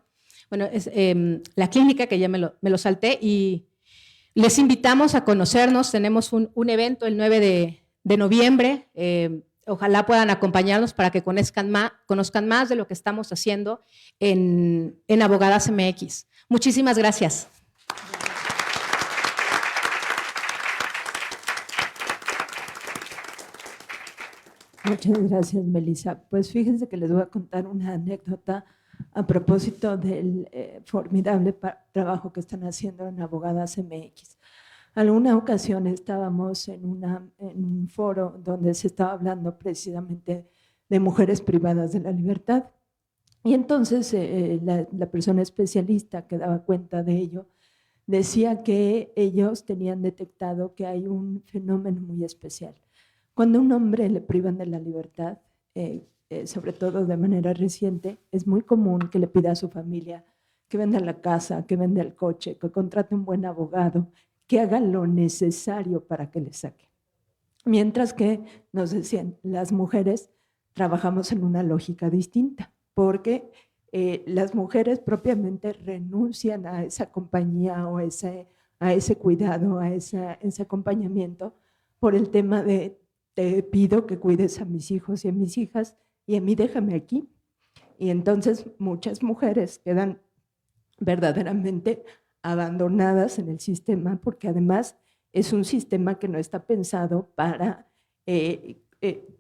Bueno, es la clínica, que ya me lo salté, y les invitamos a conocernos. Tenemos un evento el 9 de noviembre. Ojalá puedan acompañarnos para que conozcan más de lo que estamos haciendo en Abogadas MX. Muchísimas gracias. Muchas gracias, Melissa. Pues fíjense que les voy a contar una anécdota a propósito del formidable trabajo que están haciendo en Abogadas MX. Alguna ocasión estábamos en un foro donde se estaba hablando precisamente de mujeres privadas de la libertad. Y entonces la persona especialista que daba cuenta de ello decía que ellos tenían detectado que hay un fenómeno muy especial. Cuando a un hombre le privan de la libertad, sobre todo de manera reciente, es muy común que le pida a su familia que venda la casa, que venda el coche, que contrate un buen abogado, que haga lo necesario para que le saque. Mientras que, nos decían, las mujeres trabajamos en una lógica distinta, porque las mujeres propiamente renuncian a esa compañía o a ese cuidado, a ese acompañamiento por el tema de te pido que cuides a mis hijos y a mis hijas y a mí déjame aquí. Y entonces muchas mujeres quedan verdaderamente abandonadas en el sistema porque además es un sistema que no está pensado para…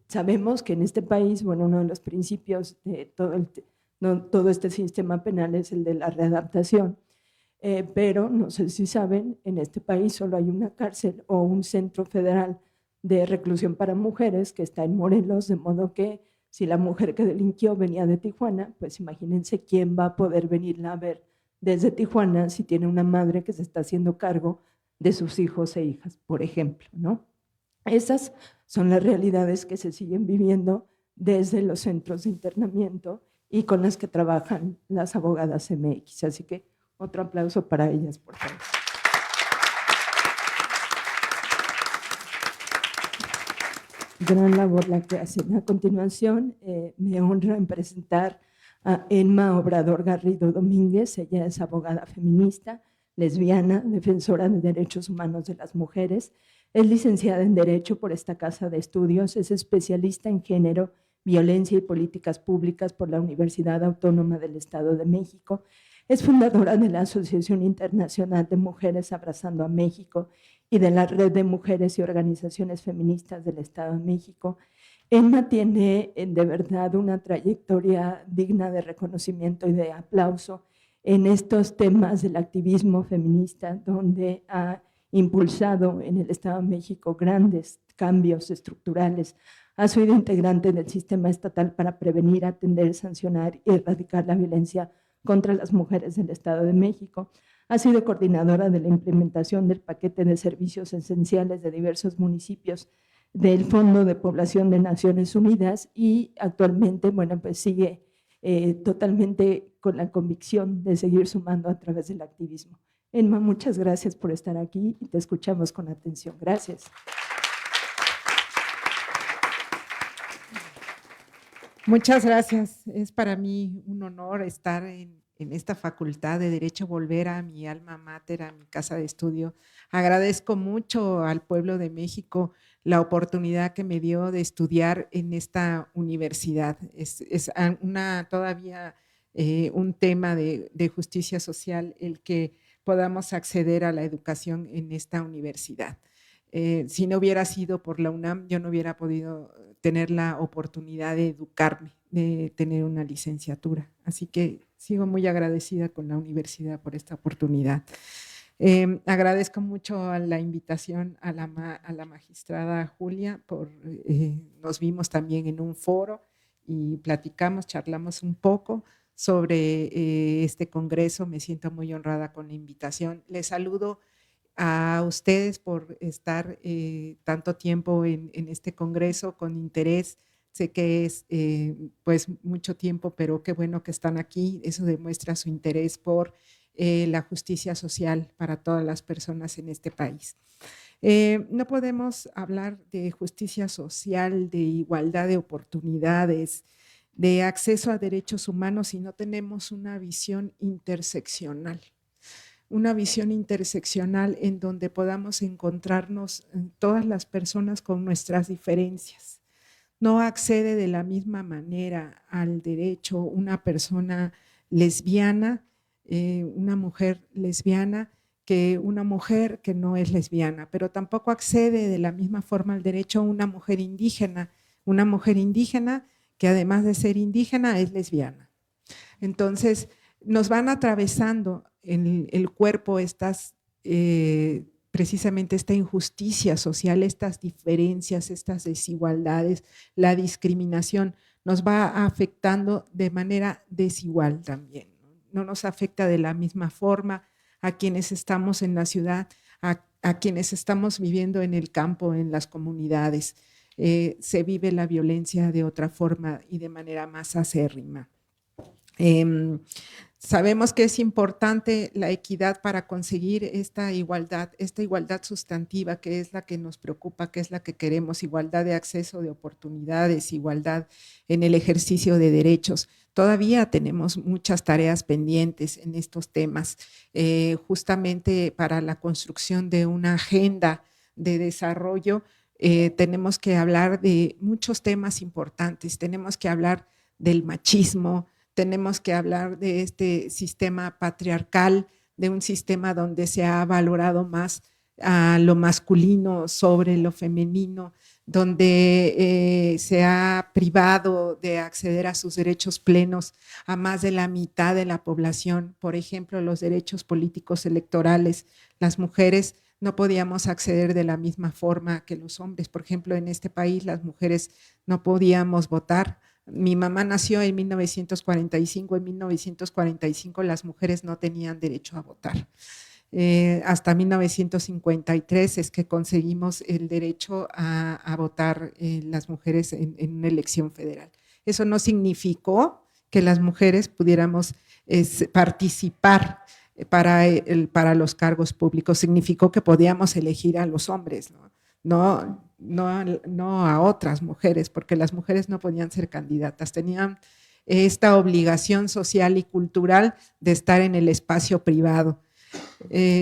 sabemos que en este país, bueno, uno de los principios de todo este sistema penal es el de la readaptación, pero no sé si saben, en este país solo hay una cárcel o un centro federal de reclusión para mujeres que está en Morelos, de modo que si la mujer que delinquió venía de Tijuana, pues imagínense quién va a poder venirla a ver desde Tijuana si tiene una madre que se está haciendo cargo de sus hijos e hijas, por ejemplo, ¿no? Esas son las realidades que se siguen viviendo desde los centros de internamiento y con las que trabajan las Abogadas MX. Así que otro aplauso para ellas, por favor. Gran labor la que hacen. A continuación, me honra en presentar a Emma Obrador Garrido Domínguez. Ella es abogada feminista, lesbiana, defensora de derechos humanos de las mujeres. Es licenciada en Derecho por esta casa de estudios. Es especialista en género, violencia y políticas públicas por la Universidad Autónoma del Estado de México. Es fundadora de la Asociación Internacional de Mujeres Abrazando a México y de la Red de Mujeres y Organizaciones Feministas del Estado de México. Emma tiene de verdad una trayectoria digna de reconocimiento y de aplauso en estos temas del activismo feminista, donde ha impulsado en el Estado de México grandes cambios estructurales. Ha sido integrante del sistema estatal para prevenir, atender, sancionar y erradicar la violencia contra las mujeres del Estado de México. Ha sido coordinadora de la implementación del paquete de servicios esenciales de diversos municipios del Fondo de Población de Naciones Unidas y actualmente, bueno, pues sigue totalmente con la convicción de seguir sumando a través del activismo. Elma, muchas gracias por estar aquí y te escuchamos con atención. Gracias. Muchas gracias. Es para mí un honor estar en esta facultad de Derecho, volver a mi alma mater, a mi casa de estudio. Agradezco mucho al pueblo de México la oportunidad que me dio de estudiar en esta universidad. Es todavía un tema de justicia social el que podamos acceder a la educación en esta universidad. Si no hubiera sido por la UNAM, yo no hubiera podido tener la oportunidad de educarme, de tener una licenciatura. Así que sigo muy agradecida con la universidad por esta oportunidad. Agradezco mucho a la invitación a la magistrada Julia, nos vimos también en un foro y charlamos un poco sobre este congreso. Me siento muy honrada con la invitación. Les saludo a ustedes por estar tanto tiempo en este congreso con interés. Sé que es pues mucho tiempo, pero qué bueno que están aquí. Eso demuestra su interés por la justicia social para todas las personas en este país. No podemos hablar de justicia social, de igualdad de oportunidades, de acceso a derechos humanos si no tenemos una visión interseccional. Una visión interseccional en donde podamos encontrarnos todas las personas con nuestras diferencias. No accede de la misma manera al derecho una persona lesbiana, una mujer lesbiana, que una mujer que no es lesbiana, pero tampoco accede de la misma forma al derecho una mujer indígena que además de ser indígena es lesbiana. Entonces, nos van atravesando en el cuerpo precisamente esta injusticia social, estas diferencias, estas desigualdades, la discriminación nos va afectando de manera desigual también. No nos afecta de la misma forma a quienes estamos en la ciudad, a quienes estamos viviendo en el campo, en las comunidades. Se vive la violencia de otra forma y de manera más acérrima. Sabemos que es importante la equidad para conseguir esta igualdad sustantiva que es la que nos preocupa, que es la que queremos, igualdad de acceso, de oportunidades, igualdad en el ejercicio de derechos. Todavía tenemos muchas tareas pendientes en estos temas, justamente para la construcción de una agenda de desarrollo. Tenemos que hablar de muchos temas importantes, tenemos que hablar del machismo, tenemos que hablar de este sistema patriarcal, de un sistema donde se ha valorado más a lo masculino sobre lo femenino, donde se ha privado de acceder a sus derechos plenos a más de la mitad de la población. Por ejemplo, los derechos políticos electorales, las mujeres no podíamos acceder de la misma forma que los hombres. Por ejemplo, en este país las mujeres no podíamos votar. Mi mamá nació en 1945, en 1945 las mujeres no tenían derecho a votar. Hasta 1953 es que conseguimos el derecho a votar las mujeres en una elección federal. Eso no significó que las mujeres pudiéramos participar para los cargos públicos, significó que podíamos elegir a los hombres, no a otras mujeres, porque las mujeres no podían ser candidatas, tenían esta obligación social y cultural de estar en el espacio privado.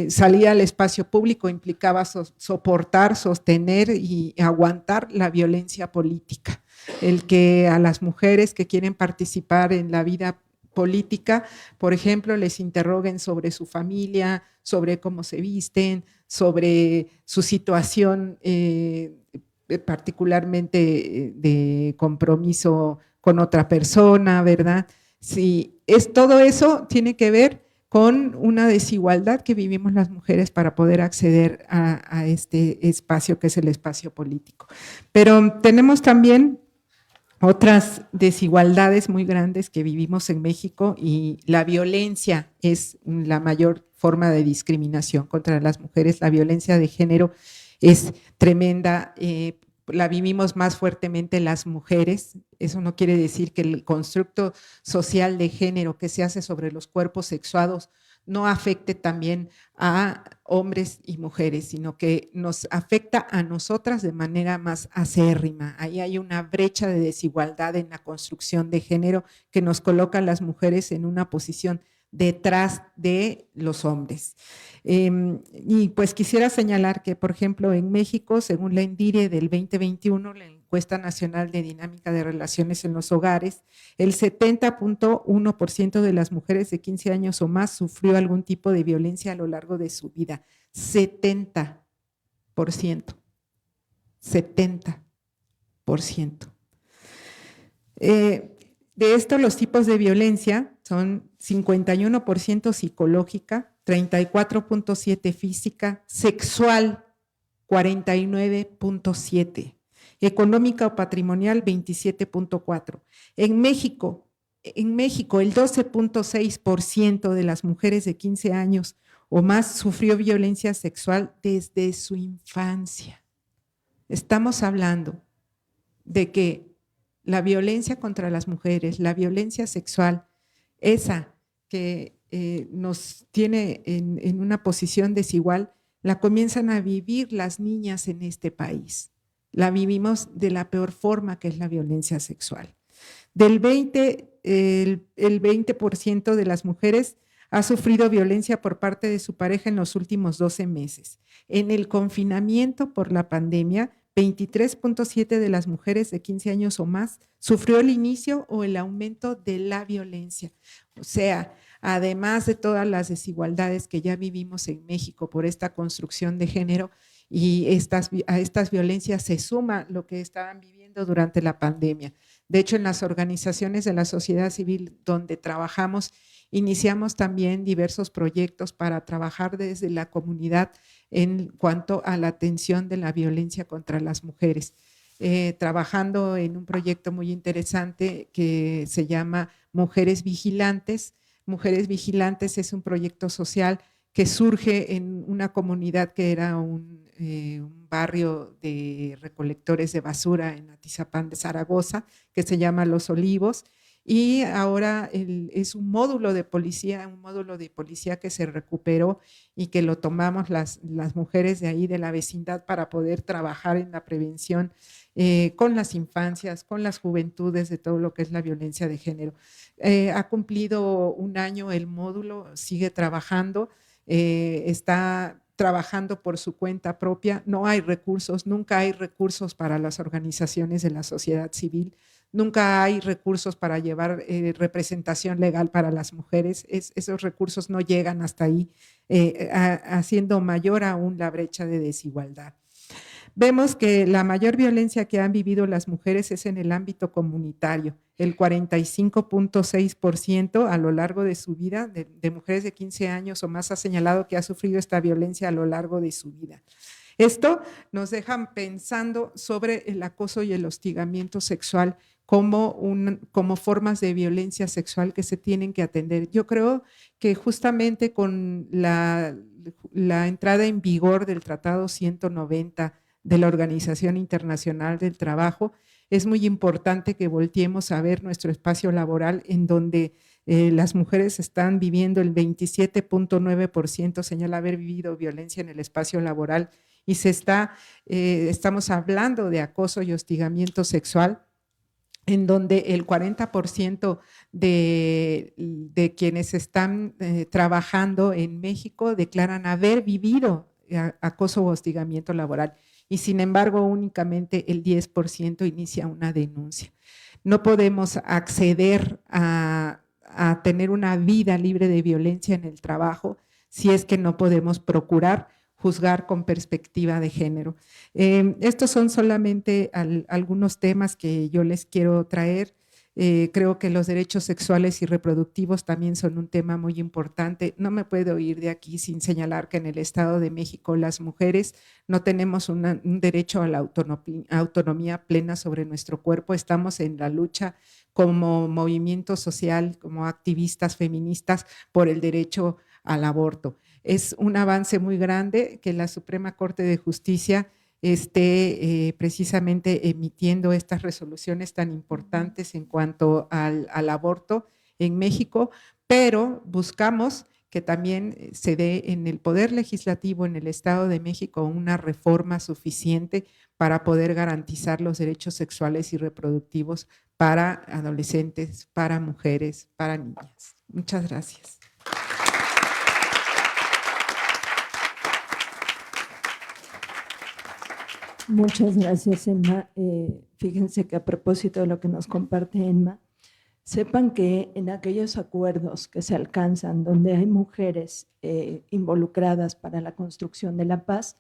Salir al espacio público implicaba soportar, sostener y aguantar la violencia política. El que a las mujeres que quieren participar en la vida política, por ejemplo, les interroguen sobre su familia, sobre cómo se visten, sobre su situación particularmente de compromiso con otra persona, ¿verdad? Sí, todo eso tiene que ver con una desigualdad que vivimos las mujeres para poder acceder a este espacio que es el espacio político. Pero tenemos también otras desigualdades muy grandes que vivimos en México, y la violencia es la mayor forma de discriminación contra las mujeres. La violencia de género es tremenda, la vivimos más fuertemente las mujeres. Eso no quiere decir que el constructo social de género que se hace sobre los cuerpos sexuados no afecte también a hombres y mujeres, sino que nos afecta a nosotras de manera más acérrima. Ahí hay una brecha de desigualdad en la construcción de género que nos coloca a las mujeres en una posición detrás de los hombres. Y pues quisiera señalar que, por ejemplo, en México, según la ENDIRE del 2021, la Encuesta Nacional de Dinámica de Relaciones en los Hogares, el 70.1% de las mujeres de 15 años o más sufrió algún tipo de violencia a lo largo de su vida. 70%. 70%. De esto, los tipos de violencia son 51% psicológica, 34.7% física, sexual 49.7%, económica o patrimonial 27.4%. En México, el 12.6% de las mujeres de 15 años o más sufrió violencia sexual desde su infancia. Estamos hablando de que la violencia contra las mujeres, la violencia sexual, esa que nos tiene en una posición desigual, la comienzan a vivir las niñas en este país. La vivimos de la peor forma, que es la violencia sexual. El 20% de las mujeres ha sufrido violencia por parte de su pareja en los últimos 12 meses. En el confinamiento por la pandemia, 23.7% de las mujeres de 15 años o más sufrió el inicio o el aumento de la violencia. O sea, además de todas las desigualdades que ya vivimos en México por esta construcción de género, y a estas violencias se suma lo que estaban viviendo durante la pandemia. De hecho, en las organizaciones de la sociedad civil donde trabajamos, iniciamos también diversos proyectos para trabajar desde la comunidad en cuanto a la atención de la violencia contra las mujeres. Trabajando en un proyecto muy interesante que se llama Mujeres Vigilantes. Mujeres Vigilantes es un proyecto social que surge en una comunidad que era un barrio de recolectores de basura en Atizapán de Zaragoza, que se llama Los Olivos, y ahora es un módulo de policía que se recuperó y que lo tomamos las mujeres de ahí de la vecindad para poder trabajar en la prevención con las infancias, con las juventudes de todo lo que es la violencia de género. Ha cumplido un año el módulo, sigue trabajando, está trabajando por su cuenta propia. No hay recursos, nunca hay recursos para las organizaciones de la sociedad civil, nunca hay recursos para llevar representación legal para las mujeres. Esos recursos no llegan hasta ahí, haciendo mayor aún la brecha de desigualdad. Vemos que la mayor violencia que han vivido las mujeres es en el ámbito comunitario. El 45.6% a lo largo de su vida, de mujeres de 15 años o más, ha señalado que ha sufrido esta violencia a lo largo de su vida. Esto nos deja pensando sobre el acoso y el hostigamiento sexual como formas de violencia sexual que se tienen que atender. Yo creo que justamente con la entrada en vigor del Tratado 190 de la Organización Internacional del Trabajo, es muy importante que volteemos a ver nuestro espacio laboral, en donde las mujeres están viviendo, el 27.9% señala haber vivido violencia en el espacio laboral, y estamos hablando de acoso y hostigamiento sexual, en donde el 40% de quienes están trabajando en México declaran haber vivido acoso o hostigamiento laboral, y sin embargo únicamente el 10% inicia una denuncia. No podemos acceder a tener una vida libre de violencia en el trabajo si es que no podemos procurar juzgar con perspectiva de género. Estos son solamente algunos temas que yo les quiero traer. Creo que los derechos sexuales y reproductivos también son un tema muy importante. No me puedo ir de aquí sin señalar que en el Estado de México las mujeres no tenemos un derecho a la autonomía plena sobre nuestro cuerpo. Estamos en la lucha como movimiento social, como activistas feministas por el derecho al aborto. Es un avance muy grande que la Suprema Corte de Justicia esté precisamente emitiendo estas resoluciones tan importantes en cuanto al aborto en México, pero buscamos que también se dé en el Poder Legislativo en el Estado de México una reforma suficiente para poder garantizar los derechos sexuales y reproductivos para adolescentes, para mujeres, para niñas. Muchas gracias. Muchas gracias, Emma. Fíjense que a propósito de lo que nos comparte Emma, sepan que en aquellos acuerdos que se alcanzan donde hay mujeres involucradas para la construcción de la paz,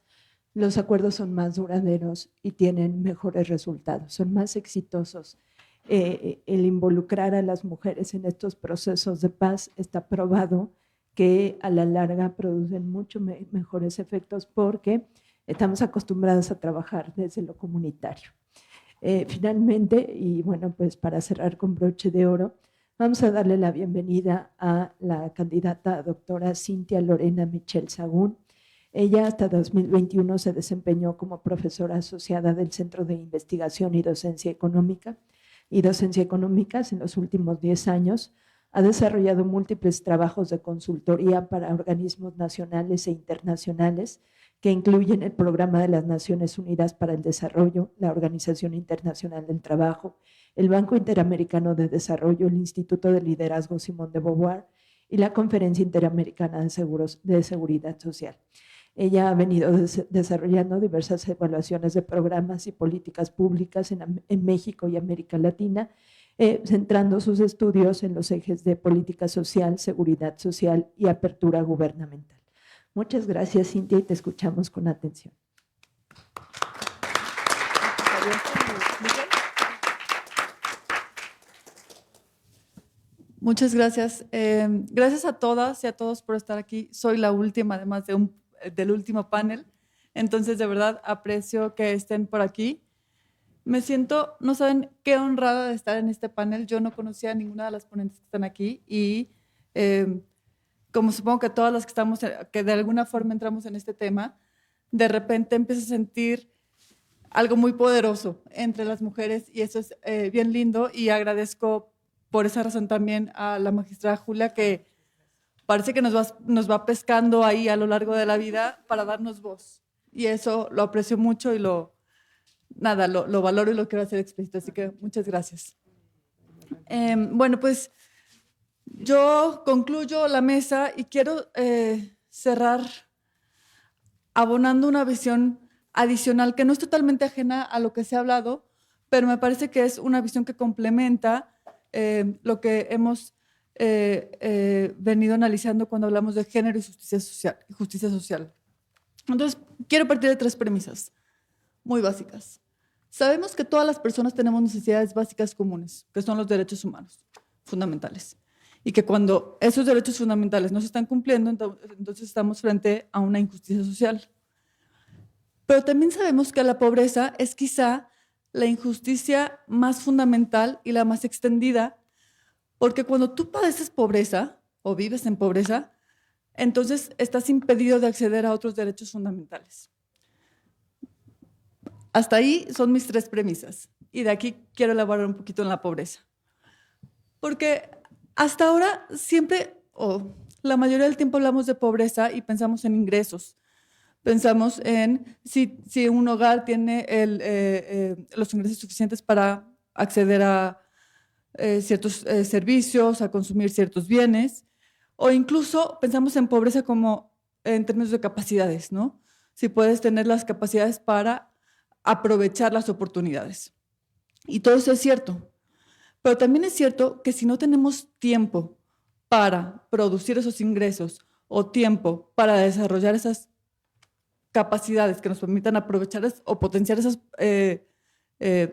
los acuerdos son más duraderos y tienen mejores resultados, son más exitosos. El involucrar a las mujeres en estos procesos de paz está probado que a la larga producen mucho mejores efectos porque estamos acostumbrados a trabajar desde lo comunitario. Finalmente, y bueno, pues para cerrar con broche de oro, vamos a darle la bienvenida a la candidata doctora Cintia Lorena Michel Sagún. Ella hasta 2021 se desempeñó como profesora asociada del Centro de Investigación y Docencia Económicas. En los últimos 10 años ha desarrollado múltiples trabajos de consultoría para organismos nacionales e internacionales que incluyen el Programa de las Naciones Unidas para el Desarrollo, la Organización Internacional del Trabajo, el Banco Interamericano de Desarrollo, el Instituto de Liderazgo Simón de Beauvoir y la Conferencia Interamericana de Seguridad Social. Ella ha venido desarrollando diversas evaluaciones de programas y políticas públicas en México y América Latina, centrando sus estudios en los ejes de política social, seguridad social y apertura gubernamental. Muchas gracias, Cintia, y te escuchamos con atención. Muchas gracias. Gracias a todas y a todos por estar aquí. Soy la última, además del último panel. Entonces, de verdad, aprecio que estén por aquí. Me siento, no saben qué honrada de estar en este panel. Yo no conocía a ninguna de las ponentes que están aquí y como supongo que todas las que estamos, que de alguna forma entramos en este tema, de repente empiezo a sentir algo muy poderoso entre las mujeres y eso es bien lindo y agradezco por esa razón también a la magistrada Julia que parece que nos va pescando ahí a lo largo de la vida para darnos voz y eso lo aprecio mucho y lo valoro y lo quiero hacer explícito, así que muchas gracias. Bueno, pues yo concluyo la mesa y quiero cerrar abonando una visión adicional que no es totalmente ajena a lo que se ha hablado, pero me parece que es una visión que complementa lo que hemos venido analizando cuando hablamos de género y justicia social. Entonces, quiero partir de 3 premisas muy básicas. Sabemos que todas las personas tenemos necesidades básicas comunes, que son los derechos humanos fundamentales. Y que cuando esos derechos fundamentales no se están cumpliendo, entonces estamos frente a una injusticia social. Pero también sabemos que la pobreza es quizá la injusticia más fundamental y la más extendida, porque cuando tú padeces pobreza o vives en pobreza, entonces estás impedido de acceder a otros derechos fundamentales. Hasta ahí son mis 3 premisas, y de aquí quiero elaborar un poquito en la pobreza. Porque hasta ahora siempre, la mayoría del tiempo hablamos de pobreza y pensamos en ingresos. Pensamos en si un hogar tiene los ingresos suficientes para acceder a ciertos servicios, a consumir ciertos bienes, o incluso pensamos en pobreza como en términos de capacidades, ¿no? Si puedes tener las capacidades para aprovechar las oportunidades. Y todo eso es cierto. Pero también es cierto que si no tenemos tiempo para producir esos ingresos o tiempo para desarrollar esas capacidades que nos permitan aprovechar o potenciar esas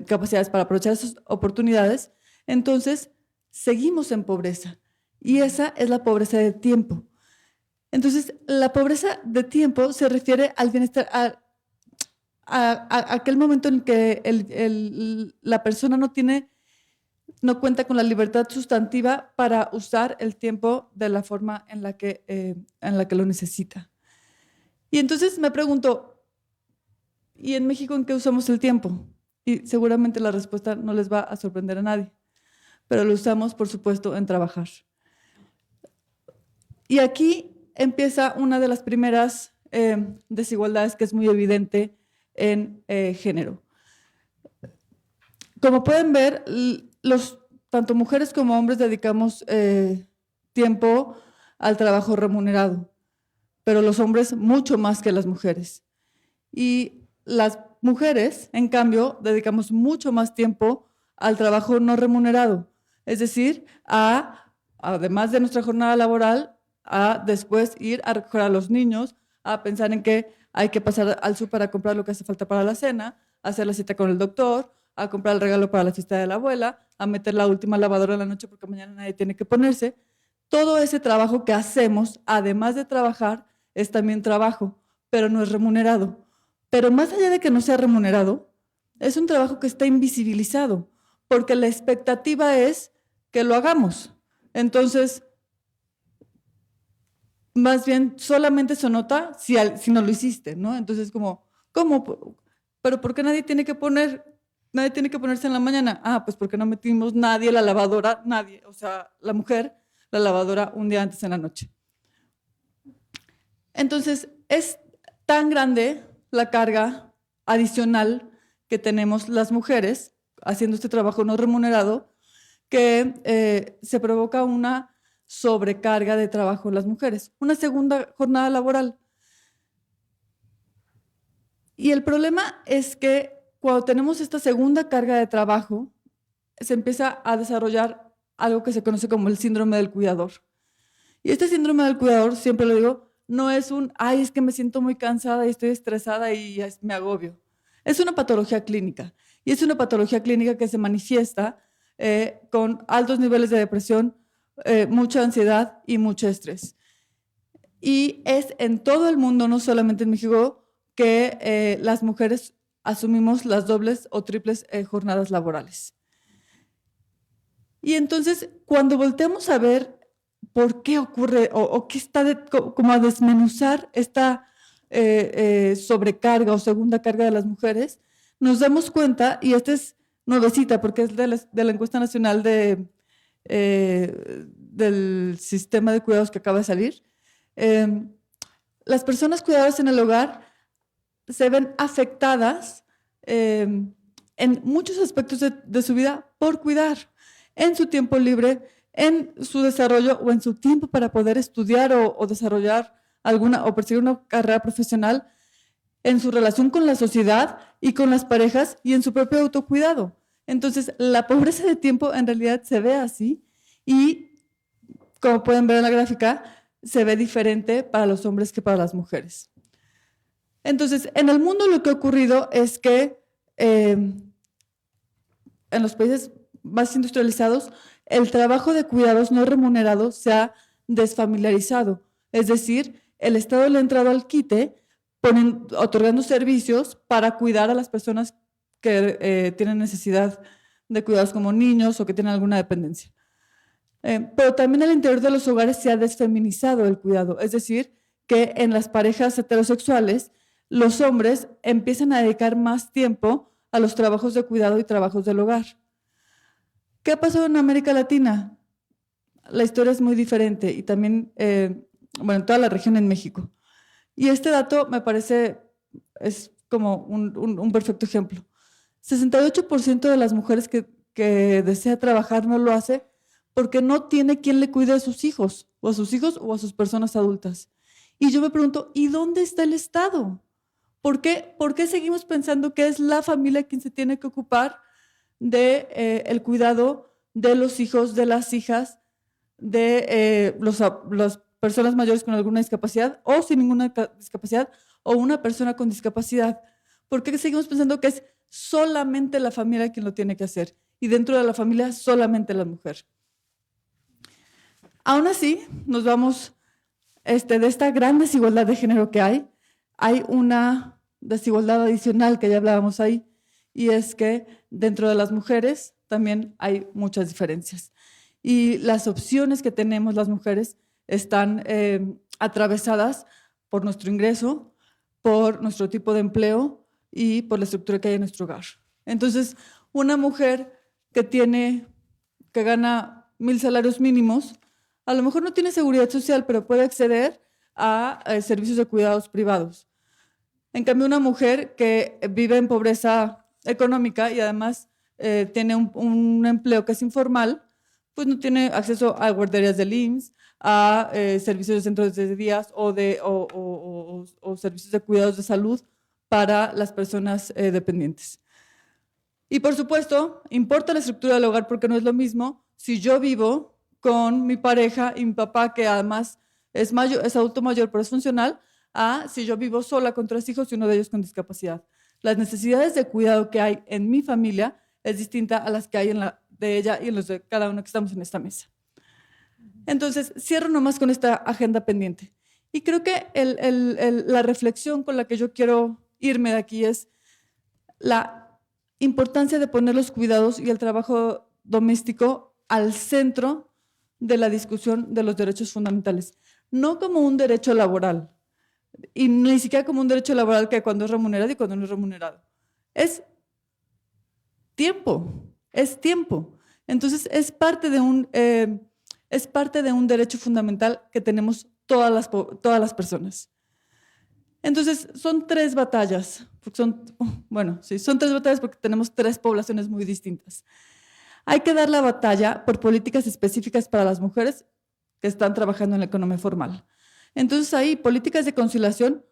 capacidades para aprovechar esas oportunidades, Entonces, seguimos en pobreza. Y esa es la pobreza de tiempo. Entonces, la pobreza de tiempo se refiere al bienestar, a aquel momento en que la persona no cuenta con la libertad sustantiva para usar el tiempo de la forma en la que lo necesita. Y entonces me pregunto, ¿y en México en qué usamos el tiempo? Y seguramente la respuesta no les va a sorprender a nadie, pero lo usamos, por supuesto, en trabajar. Y aquí empieza una de las primeras desigualdades que es muy evidente en género. Como pueden ver, tanto mujeres como hombres dedicamos tiempo al trabajo remunerado, pero los hombres mucho más que las mujeres. Y las mujeres, en cambio, dedicamos mucho más tiempo al trabajo no remunerado, es decir, además de nuestra jornada laboral, a después ir a recoger a los niños, a pensar en que hay que pasar al súper a comprar lo que hace falta para la cena, a hacer la cita con el doctor, a comprar el regalo para la fiesta de la abuela, a meter la última lavadora en la noche porque mañana nadie tiene que ponerse. Todo ese trabajo que hacemos, además de trabajar, es también trabajo, pero no es remunerado. Pero más allá de que no sea remunerado, es un trabajo que está invisibilizado, porque la expectativa es que lo hagamos. Entonces, más bien solamente se nota si no lo hiciste, ¿no? Entonces, ¿cómo? ¿Pero por qué nadie tiene que ponerse en la mañana? Ah, pues porque no metimos nadie la lavadora, nadie, o sea, la mujer, la lavadora un día antes en la noche. Entonces, es tan grande la carga adicional que tenemos las mujeres haciendo este trabajo no remunerado que se provoca una sobrecarga de trabajo en las mujeres, una segunda jornada laboral. Y el problema es que cuando tenemos esta segunda carga de trabajo, se empieza a desarrollar algo que se conoce como el síndrome del cuidador. Y este síndrome del cuidador, siempre lo digo, no es ay, es que me siento muy cansada y estoy estresada y me agobio. Es una patología clínica. Y es una patología clínica que se manifiesta con altos niveles de depresión, mucha ansiedad y mucho estrés. Y es en todo el mundo, no solamente en México, que las mujeres asumimos las dobles o triples jornadas laborales. Y entonces, cuando volteamos a ver por qué ocurre o qué está como a desmenuzar esta sobrecarga o segunda carga de las mujeres, nos damos cuenta, y esta es nuevecita porque es de la encuesta nacional del sistema de cuidados que acaba de salir, las personas cuidadoras en el hogar se ven afectadas en muchos aspectos de su vida por cuidar, en su tiempo libre, en su desarrollo o en su tiempo para poder estudiar o desarrollar o perseguir una carrera profesional, en su relación con la sociedad y con las parejas y en su propio autocuidado. Entonces, la pobreza de tiempo en realidad se ve así y, como pueden ver en la gráfica, se ve diferente para los hombres que para las mujeres. Entonces, en el mundo lo que ha ocurrido es que en los países más industrializados, el trabajo de cuidados no remunerados se ha desfamiliarizado. Es decir, el Estado le ha entrado al quite otorgando servicios para cuidar a las personas que tienen necesidad de cuidados como niños o que tienen alguna dependencia. Pero también al interior de los hogares se ha desfeminizado el cuidado. Es decir, que en las parejas heterosexuales los hombres empiezan a dedicar más tiempo a los trabajos de cuidado y trabajos del hogar. ¿Qué ha pasado en América Latina? La historia es muy diferente y también, en toda la región en México. Y este dato me parece, es como un perfecto ejemplo. 68% de las mujeres que desea trabajar no lo hace porque no tiene quien le cuide a sus hijos o a sus personas adultas. Y yo me pregunto, ¿y dónde está el Estado? ¿Por qué seguimos pensando que es la familia quien se tiene que ocupar del cuidado de los hijos, de las hijas, de las personas mayores con alguna discapacidad o sin ninguna discapacidad o una persona con discapacidad? ¿Por qué seguimos pensando que es solamente la familia quien lo tiene que hacer? y dentro de la familia solamente la mujer. Aún así, nos vamos de esta gran desigualdad de género que hay una desigualdad adicional que ya hablábamos ahí, y es que dentro de las mujeres también hay muchas diferencias. Y las opciones que tenemos las mujeres están atravesadas por nuestro ingreso, por nuestro tipo de empleo y por la estructura que hay en nuestro hogar. Entonces, una mujer que gana 1,000 salarios mínimos, a lo mejor no tiene seguridad social, pero puede acceder a servicios de cuidados privados. En cambio, una mujer que vive en pobreza económica y además tiene un empleo que es informal, pues no tiene acceso a guarderías del IMSS, a servicios de centros de días o servicios de cuidados de salud para las personas dependientes. Y por supuesto, importa la estructura del hogar porque no es lo mismo si yo vivo con mi pareja y mi papá, que además es adulto mayor pero es funcional, a si yo vivo sola con 3 hijos y uno de ellos con discapacidad. Las necesidades de cuidado que hay en mi familia es distinta a las que hay en la de ella y en los de cada uno que estamos en esta mesa. Entonces, cierro nomás con esta agenda pendiente. Y creo que la reflexión con la que yo quiero irme de aquí es la importancia de poner los cuidados y el trabajo doméstico al centro de la discusión de los derechos fundamentales. No como un derecho laboral, y ni siquiera como un derecho laboral que cuando es remunerado y cuando no es remunerado. Es tiempo. Entonces, es parte de un derecho fundamental que tenemos todas las personas. Entonces, son 3 batallas. Son 3 batallas porque tenemos 3 poblaciones muy distintas. Hay que dar la batalla por políticas específicas para las mujeres que están trabajando en la economía formal. Entonces, hay políticas de conciliación,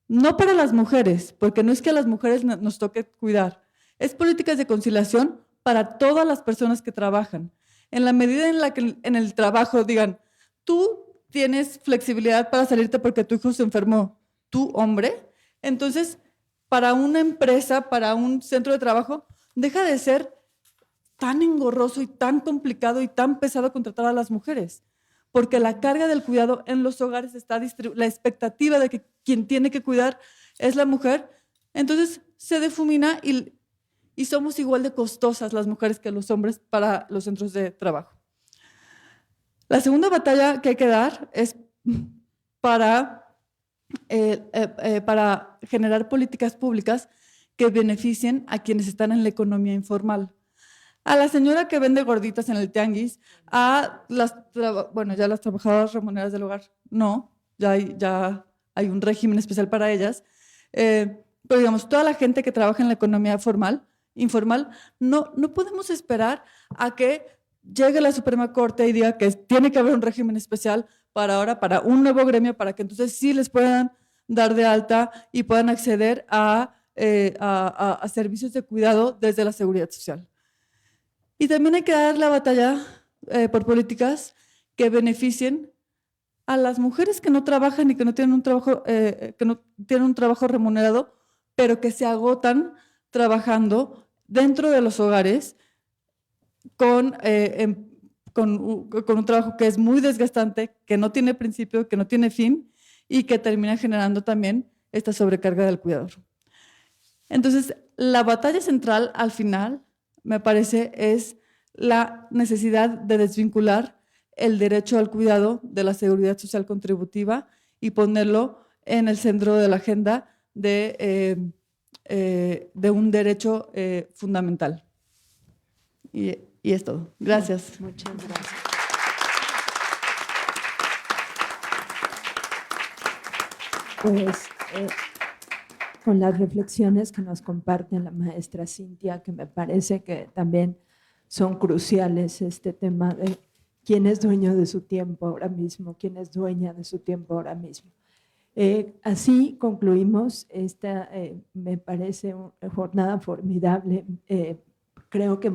no para las mujeres, porque no es que a las mujeres nos toque cuidar, es políticas de conciliación para todas las personas que trabajan. En la medida en la que en el trabajo digan, tú tienes flexibilidad para salirte porque tu hijo se enfermó, tú, hombre, entonces, para una empresa, para un centro de trabajo, deja de ser tan engorroso y tan complicado y tan pesado contratar a las mujeres, porque la carga del cuidado en los hogares está la expectativa de que quien tiene que cuidar es la mujer, entonces se difumina y somos igual de costosas las mujeres que los hombres para los centros de trabajo. La segunda batalla que hay que dar es para generar políticas públicas que beneficien a quienes están en la economía informal. A la señora que vende gorditas en el tianguis, a las trabajadoras remuneradas del hogar, no, ya hay un régimen especial para ellas, pero digamos, toda la gente que trabaja en la economía informal, no podemos esperar a que llegue la Suprema Corte y diga que tiene que haber un régimen especial para un nuevo gremio, para que entonces sí les puedan dar de alta y puedan acceder a servicios de cuidado desde la seguridad social. Y también hay que dar la batalla por políticas que beneficien a las mujeres que no trabajan y que no tienen un trabajo remunerado, pero que se agotan trabajando dentro de los hogares con un trabajo que es muy desgastante, que no tiene principio, que no tiene fin y que termina generando también esta sobrecarga del cuidador. Entonces, la batalla central al final, me parece, es la necesidad de desvincular el derecho al cuidado de la seguridad social contributiva y ponerlo en el centro de la agenda de un derecho fundamental. Y es todo. Gracias. Muchas gracias. Pues con las reflexiones que nos comparte la maestra Cintia, que me parece que también son cruciales, este tema de quién es dueño de su tiempo ahora mismo, quién es dueña de su tiempo ahora mismo. Así concluimos esta, me parece, una jornada formidable. Creo que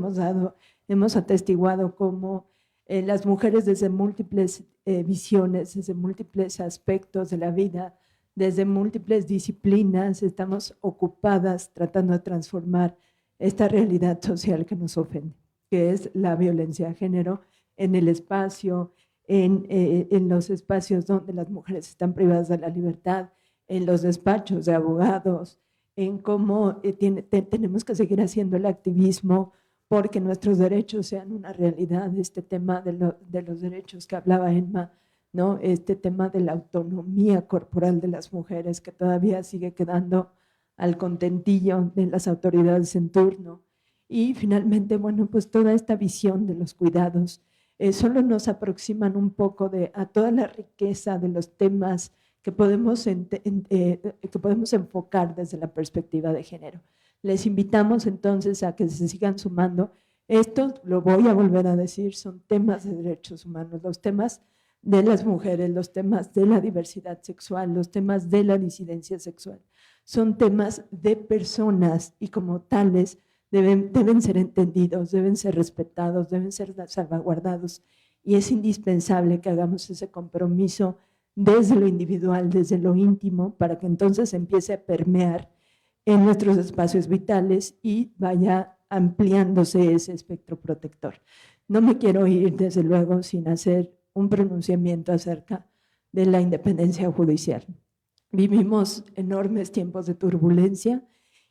hemos atestiguado cómo las mujeres desde múltiples visiones, desde múltiples aspectos de la vida, desde múltiples disciplinas, estamos ocupadas tratando de transformar esta realidad social que nos ofende. que es la violencia de género en el espacio, en los espacios donde las mujeres están privadas de la libertad, en los despachos de abogados, en cómo tenemos que seguir haciendo el activismo porque nuestros derechos sean una realidad, este tema de los derechos que hablaba Emma, ¿no? Este tema de la autonomía corporal de las mujeres que todavía sigue quedando al contentillo de las autoridades en turno. Y finalmente, bueno, pues toda esta visión de los cuidados solo nos aproximan un poco a toda la riqueza de los temas que podemos enfocar desde la perspectiva de género. Les invitamos entonces a que se sigan sumando. Esto, lo voy a volver a decir, son temas de derechos humanos, los temas de las mujeres, los temas de la diversidad sexual, los temas de la disidencia sexual. Son temas de personas y como tales deben ser entendidos, deben ser respetados, deben ser salvaguardados y es indispensable que hagamos ese compromiso desde lo individual, desde lo íntimo, para que entonces empiece a permear en nuestros espacios vitales y vaya ampliándose ese espectro protector. No me quiero ir, desde luego, sin hacer un pronunciamiento acerca de la independencia judicial. Vivimos enormes tiempos de turbulencia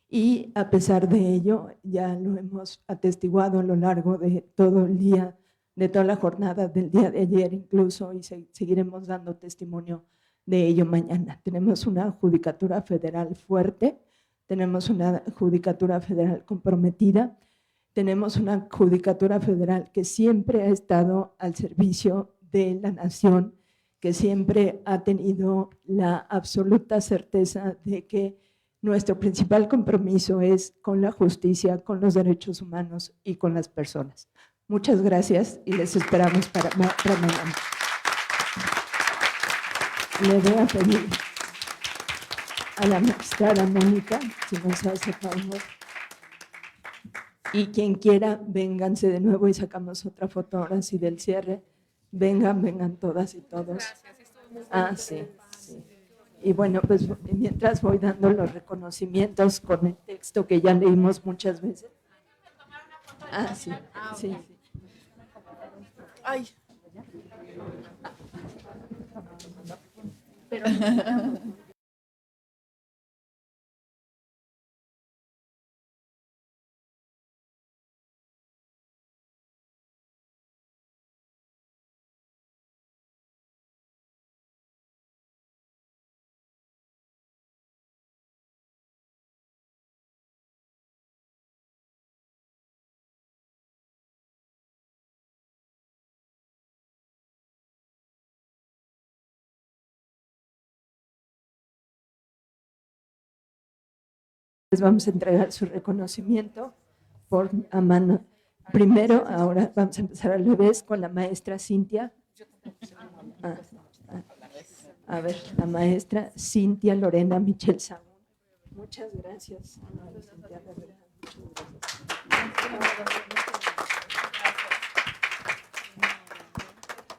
y a pesar de ello, ya lo hemos atestiguado a lo largo de todo el día, de toda la jornada del día de ayer incluso, y seguiremos dando testimonio de ello mañana. Tenemos una judicatura federal fuerte, tenemos una judicatura federal comprometida, tenemos una judicatura federal que siempre ha estado al servicio de la nación, que siempre ha tenido la absoluta certeza de que nuestro principal compromiso es con la justicia, con los derechos humanos y con las personas. Muchas gracias y les esperamos para mañana. Le voy a pedir a la magistrada Mónica, si nos hace favor. Y quien quiera, vénganse de nuevo y sacamos otra foto ahora sí del cierre. Vengan todas y todos. Sí. Y bueno, pues mientras voy dando los reconocimientos con el texto que ya leímos muchas veces. Sí. Ay. Les vamos a entregar su reconocimiento a mano. Primero, ahora vamos a empezar al revés con la maestra Cintia. A ver, la maestra Cintia Lorena Michel Sagún. Muchas gracias.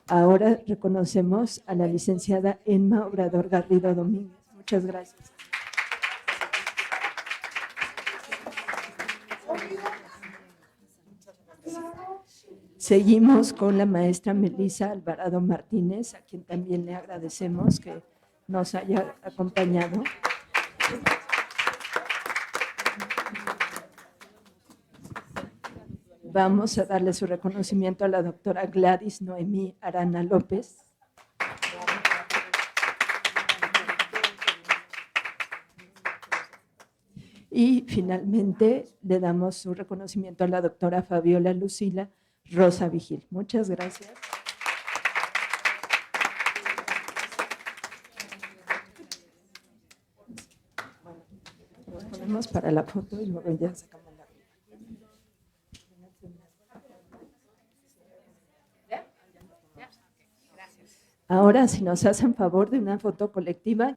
Ahora reconocemos a la licenciada Emma Obrador Garrido Domínguez. Muchas gracias. Seguimos con la maestra Melissa Alvarado Martínez, a quien también le agradecemos que nos haya acompañado. Vamos a darle su reconocimiento a la doctora Gladys Noemí Arana López. Y finalmente le damos su reconocimiento a la doctora Fabiola Lucila Rosa Vigil. Muchas gracias. Nos ponemos para la foto y luego ya sacamos la. Ahora, si nos hacen favor de una foto colectiva.